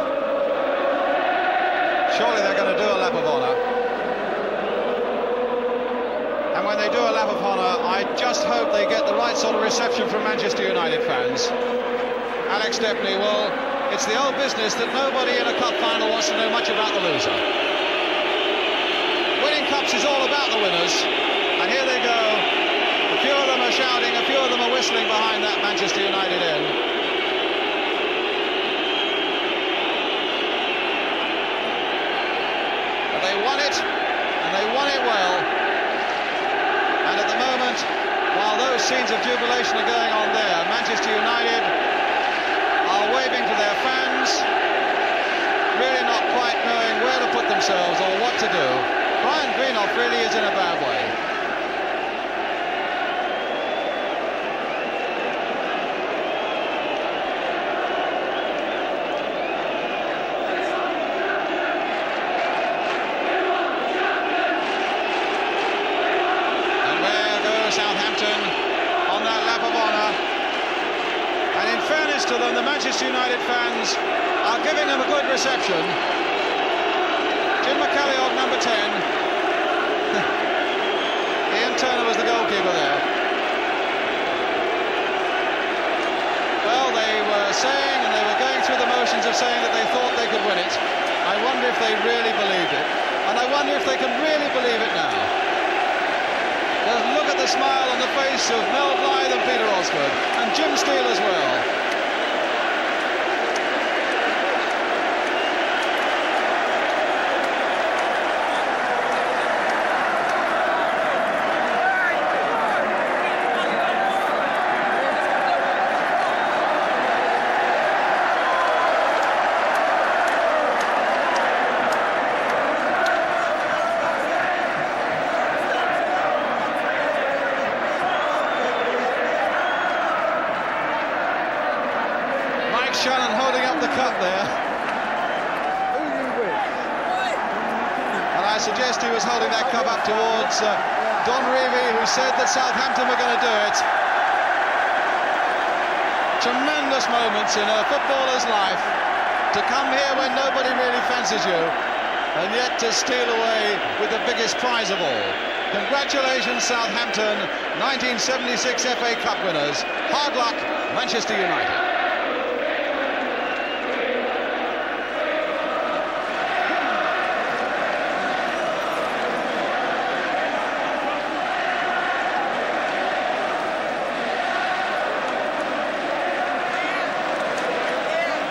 Speaker 1: Surely they're going to do a lap of honour. And when they do a lap of honour, I just hope they get the right sort of reception from Manchester United fans. Alex Stepney, well, it's the old business that nobody in a cup final wants to know much about the loser. Winning cups is all about the winners, and here they go. A few of them are shouting, a few of them are whistling behind that Manchester United end. But they won it, and they won it well. And at the moment, while those scenes of jubilation are going on there, Manchester United are waving to their fans, really not quite knowing where to put themselves or what to do. Brian Greenoff really is in a bad way. Southampton on that lap of honour, and in fairness to them, the Manchester United fans are giving them a good reception. Jim McCalliog, number 10. Ian Turner was the goalkeeper there. Well, they were saying, and they were going through the motions of saying that they thought they could win it. I wonder if they really believed it, and I wonder if they can really believe it now. Just look at the smile on the face of Mel Blythe and Peter Osgood, and Jim Steele as well. Shannon holding up the cup there. And I suggest he was holding that cup up towards Don Revie, who said that Southampton were going to do it. Tremendous moments in a footballer's life, to come here when nobody really fancies you, and yet to steal away with the biggest prize of all. Congratulations, Southampton, 1976 FA Cup winners. Hard luck, Manchester United.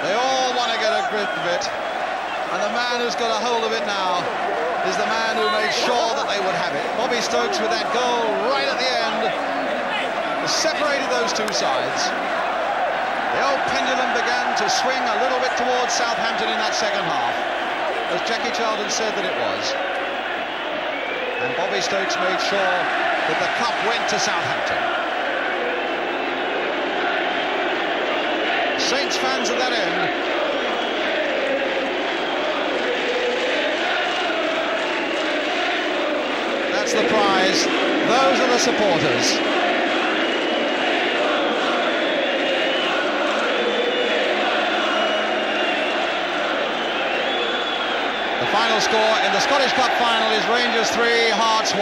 Speaker 1: They all want to get a grip of it, and the man who's got a hold of it now is the man who made sure that they would have it. Bobby Stokes with that goal right at the end separated those two sides. The old pendulum began to swing a little bit towards Southampton in that second half, as Jackie Charlton said that it was. And Bobby Stokes made sure that the cup went to Southampton. Saints fans at that end. That's the prize. Those are the supporters. The final score in the Scottish Cup Final is Rangers 3, Hearts 1.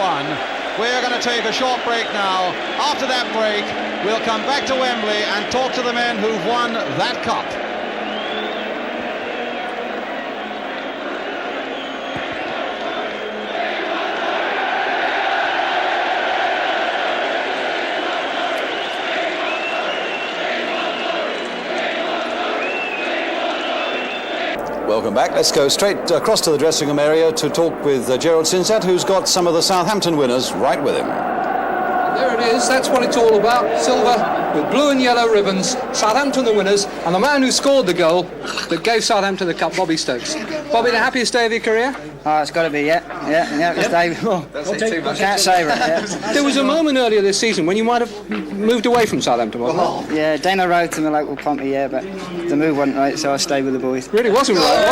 Speaker 1: We're going to take a short break now. After that break, we'll come back to Wembley and talk to the men who've won that cup.
Speaker 3: Welcome back. Let's go straight across to the dressing room area to talk with Gerald Sinsat, who's got some of the Southampton winners right with him.
Speaker 4: There it is, that's what it's all about. Silver with blue and yellow ribbons. Southampton the winners, and the man who scored the goal that gave Southampton the cup, Bobby Stokes. Bobby, the happiest day of your career?
Speaker 5: Oh, it's got to be, yeah, it's Dave. Oh, can't savour it, yeah.
Speaker 4: There was a moment earlier this season when you might have moved away from Southampton, wasn't it?
Speaker 5: Yeah, Dana wrote to me local pumpy, yeah, but the move wasn't right, so I stayed with the boys.
Speaker 4: Really wasn't right,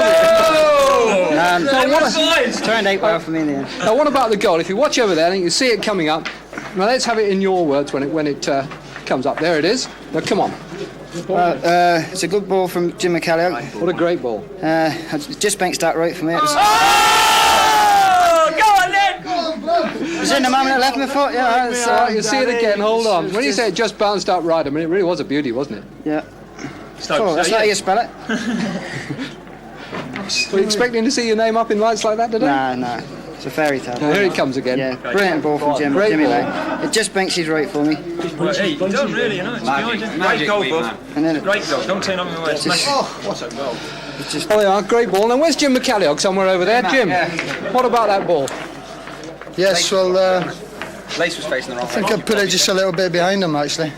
Speaker 5: was it? Turned out well for me in the end.
Speaker 4: Now, what about the goal? If you watch over there and you see it coming up, now let's have it in your words when it comes up. There it is. Now, come on.
Speaker 5: Well, it's a good ball from Jim McCalliog.
Speaker 4: What a great ball.
Speaker 5: Just banked that right for me. It was,
Speaker 6: go on then!
Speaker 5: it was in the moment it left my foot, yeah.
Speaker 4: You see it again, hold on. When you say it just bounced up right, I mean, it really was a beauty, wasn't it?
Speaker 5: Yeah. That's not how you spell it.
Speaker 4: Were you expecting to see your name up in lights like that today?
Speaker 5: Nah. It's a fairy tale.
Speaker 4: Now, here it comes again.
Speaker 5: Yeah, brilliant ball from Jimmy Lane. It just banks his right for me.
Speaker 6: Well, hey, you don't really, you know. It's great goal, bud. Great goal. Don't turn on me away. What a goal.
Speaker 4: Oh, they are. Great ball. Now, where's Jim McCalliog? Somewhere over there. Jim, what about that ball?
Speaker 7: Yes, well,
Speaker 6: Lace was facing the wrong way.
Speaker 7: I think I put it just a little bit behind him, actually.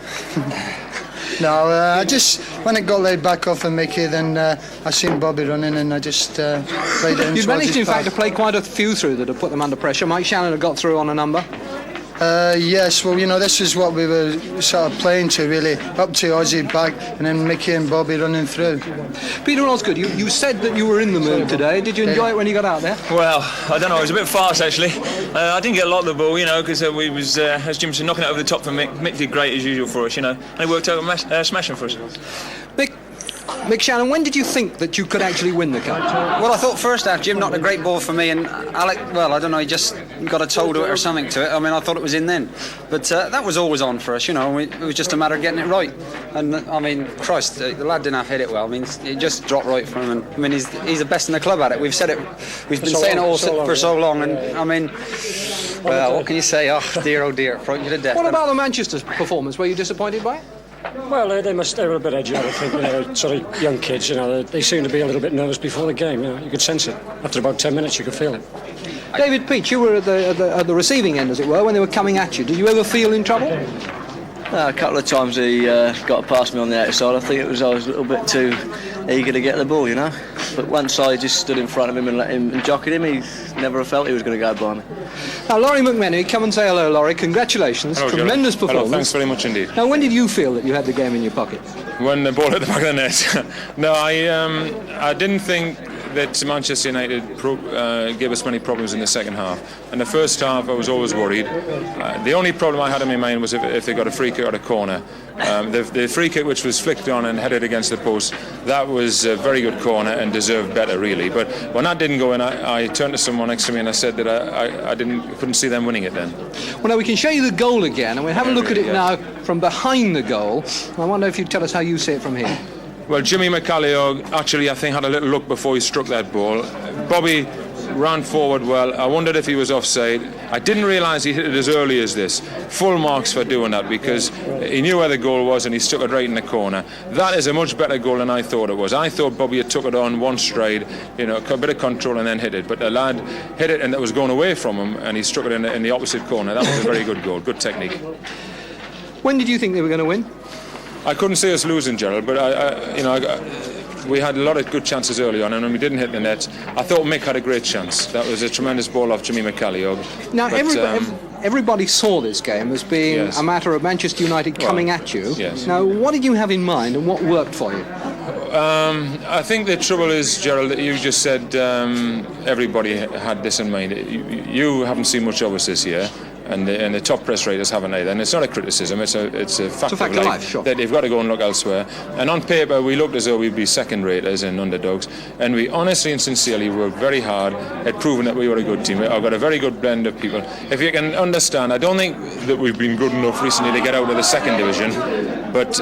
Speaker 7: No, I just, when it got laid back off of Mickey, then I seen Bobby running and I just played it in.
Speaker 4: You managed, in fact, to play quite a few through that have put them under pressure. Mike Shannon had got through on a number.
Speaker 7: Yes, well, you know, this is what we were sort of playing to, really. Up to Ozzy back and then Mickey and Bobby running through.
Speaker 4: Peter Osgood, you said that you were in the mood today. Did you enjoy it when you got out there?
Speaker 6: Well, I don't know. It was a bit fast, actually. I didn't get a lot of the ball, you know, because we was, as Jim said, knocking it over the top for Mick. Mick did great as usual for us, you know, and it worked out smashing for us.
Speaker 4: Mick Shannon, when did you think that you could actually win the cup?
Speaker 8: Well, I thought first half Jim knocked a great ball for me, and Alec, well, I don't know, he just got a toe to it or something to it. I mean, I thought it was in then. But that was always on for us, you know, it was just a matter of getting it right. And, I mean, Christ, the lad didn't have hit it well. I mean, it just dropped right from him. And, I mean, he's the best in the club at it. We've said it, we've been saying it all for so long, and, I mean, well, what can you say? Oh, dear, frightened you to death.
Speaker 4: What about the Manchester performance? Were you disappointed by it?
Speaker 9: Well, they were a bit edgy, I think. You know, sort of young kids, you know, they seemed to be a little bit nervous before the game. You know, you could sense it. After about 10 minutes, you could feel it.
Speaker 4: David Peach, you were at the receiving end, as it were, when they were coming at you. Did you ever feel in trouble?
Speaker 10: A couple of times he got past me on the outside. I think I was a little bit too eager to get the ball, you know. But once I just stood in front of him and let him and jockeyed him, he never felt he was going to go by me.
Speaker 4: Now, Laurie McMenemy, come and say hello, Laurie. Congratulations.
Speaker 11: Hello,
Speaker 4: tremendous
Speaker 11: Gerald.
Speaker 4: performance.
Speaker 11: Hello, thanks very much indeed.
Speaker 4: Now, when did you feel that you had the game in your pocket?
Speaker 11: When the ball hit the back of the net. No, I didn't think that Manchester United gave us many problems in the second half. In the first half, I was always worried. The only problem I had in my mind was if they got a free kick or a corner. The free kick which was flicked on and headed against the post, that was a very good corner and deserved better, really. But when that didn't go in, I turned to someone next to me and I said that I couldn't see them winning it then.
Speaker 4: Well, now we can show you the goal again, and we'll have a look at it now from behind the goal. I wonder if you'd tell us how you see it from here.
Speaker 11: Well, Jimmy McCalliog actually, I think, had a little look before he struck that ball. Bobby ran forward well. I wondered if he was offside. I didn't realise he hit it as early as this. Full marks for doing that, because he knew where the goal was and he stuck it right in the corner. That is a much better goal than I thought it was. I thought Bobby had took it on one stride, a bit of control and then hit it. But the lad hit it and it was going away from him and he struck it in the opposite corner. That was a very good goal, good technique.
Speaker 4: When did you think they were going to win?
Speaker 11: I couldn't see us losing, Gerald, but we had a lot of good chances early on, and when we didn't hit the net, I thought Mick had a great chance. That was a tremendous ball off Jimmy McCalliog.
Speaker 4: Now, everybody saw this game as being a matter of Manchester United coming at you.
Speaker 11: Yes.
Speaker 4: Now, what did you have in mind, and what worked for you?
Speaker 11: I think the trouble is, Gerald, that you just said everybody had this in mind. You haven't seen much of us this year. And the top press raters haven't either. And it's not a criticism, it's a fact of life,
Speaker 4: sure.
Speaker 11: That they've got to go and look elsewhere. And on paper, we looked as though we'd be second raters and underdogs. And we honestly and sincerely worked very hard at proving that we were a good team. I've got a very good blend of people. If you can understand, I don't think that we've been good enough recently to get out of the second division, but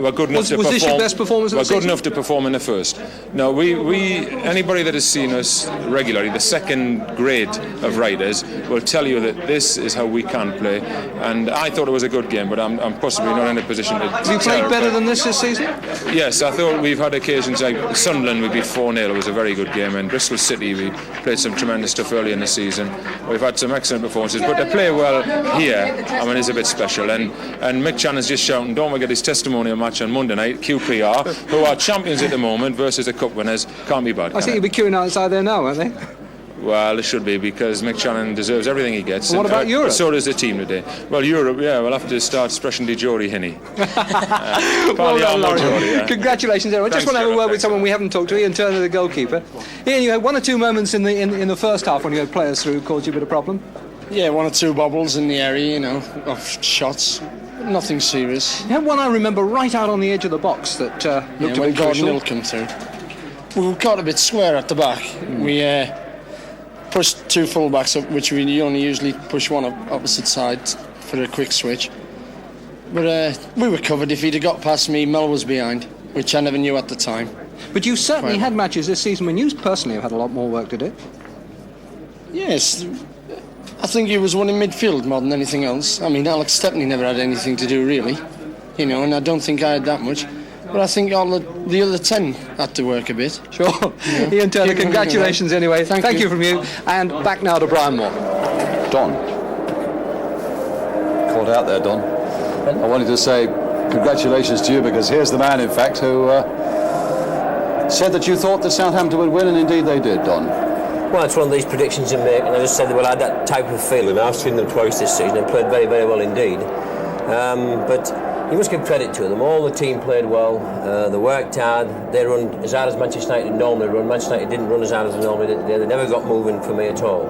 Speaker 11: we're good enough to perform.
Speaker 4: Was this your best performance of the season?
Speaker 11: We're good enough to perform in the first. No, anybody that has seen us regularly, the second grade of writers, will tell you that this is how we can play, and I thought it was a good game, but I'm possibly not in a position to.
Speaker 4: Have you played better than this season?
Speaker 11: Yes, I thought we've had occasions like Sunderland, we beat 4-0, it was a very good game, and Bristol City, we played some tremendous stuff early in the season. We've had some excellent performances, but to play well here, is a bit special, and Mick Channon's just shouting, don't forget his testimonial match on Monday night, QPR, who are champions at the moment versus the cup winners, can't be bad.
Speaker 4: I think you'll be queuing outside there now, won't they?
Speaker 11: Well, it should be, because Mick Channon deserves everything he gets.
Speaker 4: And what about Europe?
Speaker 11: So does the team today. Well, Europe, we'll have to start sprechen die Jori Hinny.
Speaker 4: Well done, Laurie. Congratulations, everyone. I just want to have a word with someone we haven't talked to, Ian Turner, the goalkeeper. Ian, you had one or two moments in the first half when you had players through who caused you a bit of problem?
Speaker 12: Yeah, one or two bobbles in the area, of shots. Nothing serious.
Speaker 4: You had one I remember right out on the edge of the box that looked a bit crucial.
Speaker 12: Gordon Hill come through. We got a bit square at the back. We pushed two full-backs up, which we only usually push one up opposite side for a quick switch. But we were covered. If he'd have got past me, Mel was behind, which I never knew at the time.
Speaker 4: But you certainly had matches this season when you personally have had a lot more work to do.
Speaker 12: Yes, I think he was one in midfield more than anything else. Alex Stepney never had anything to do, really. And I don't think I had that much. But I think all the other 10 had to work a bit.
Speaker 4: Sure. Yeah. Ian Turner, congratulations anyway. Thank you from you. And back now to Brian Moore.
Speaker 3: Don. Called out there, Don. I wanted to say congratulations to you, because here's the man, in fact, who said that you thought that Southampton would win, and indeed they did, Don.
Speaker 13: Well, it's one of these predictions you make, and I just said that I had that type of feeling. I've seen them twice this season and played very, very well indeed. But you must give credit to them. All the team played well. They worked hard. They run as hard as Manchester United normally run. Manchester United didn't run as hard as they normally did. They never got moving for me at all.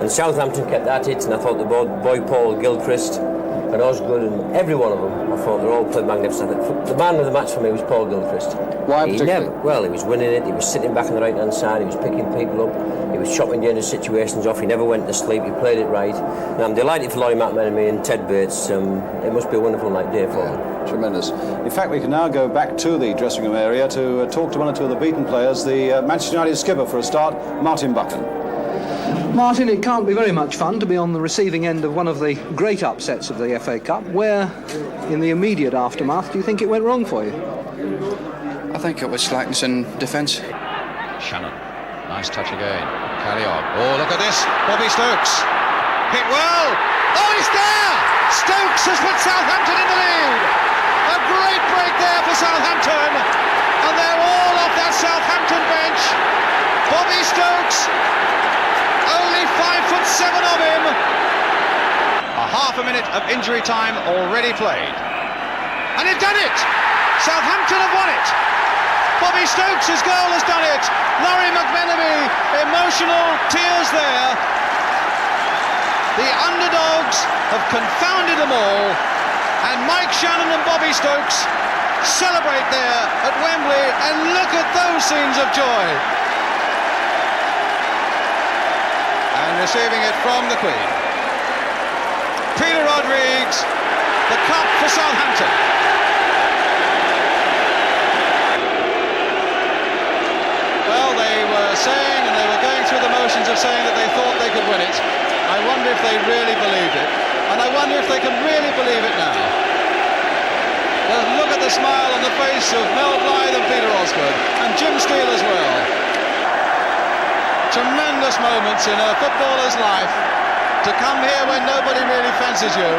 Speaker 13: And Southampton kept at it, and I thought the boy Paul Gilchrist and Osgood and every one of them, I thought they all played magnificent. The man of the match for me was Paul Gilchrist.
Speaker 3: Why particularly?
Speaker 13: He was winning it. He was sitting back on the right-hand side. He was picking people up. He was chopping the end of situations off. He never went to sleep. He played it right. And I'm delighted for Laurie McMenemy and Ted Bates. It must be a wonderful night day for them.
Speaker 3: Tremendous. In fact, we can now go back to the dressing room area to talk to one or two of the beaten players. The Manchester United skipper, for a start, Martin Buchan.
Speaker 4: Martin, it can't be very much fun to be on the receiving end of one of the great upsets of the FA Cup. Where, in the immediate aftermath, do you think it went wrong for you?
Speaker 14: I think it was slackness in defence.
Speaker 1: Shannon, nice touch again. McCalliog. Oh, look at this. Bobby Stokes. Hit well. Oh, he's there. Stokes has put Southampton in the lead. A great break there for Southampton. And they're all off that Southampton bench minute of injury time already played. And they've done it! Southampton have won it! Bobby Stokes' goal has done it! Laurie McMenemy, emotional tears there. The underdogs have confounded them all, and Mike Shannon and Bobby Stokes celebrate there at Wembley, and look at those scenes of joy. And receiving it from the Queen, Peter Rodrigues, the cup for Southampton. Well, they were saying, and they were going through the motions of saying that they thought they could win it. I wonder if they really believed it, and I wonder if they can really believe it now. Just look at the smile on the face of Mel Blythe and Peter Osgood, and Jim Steele as well. Tremendous moments in a footballer's life, to come here when nobody really fancies you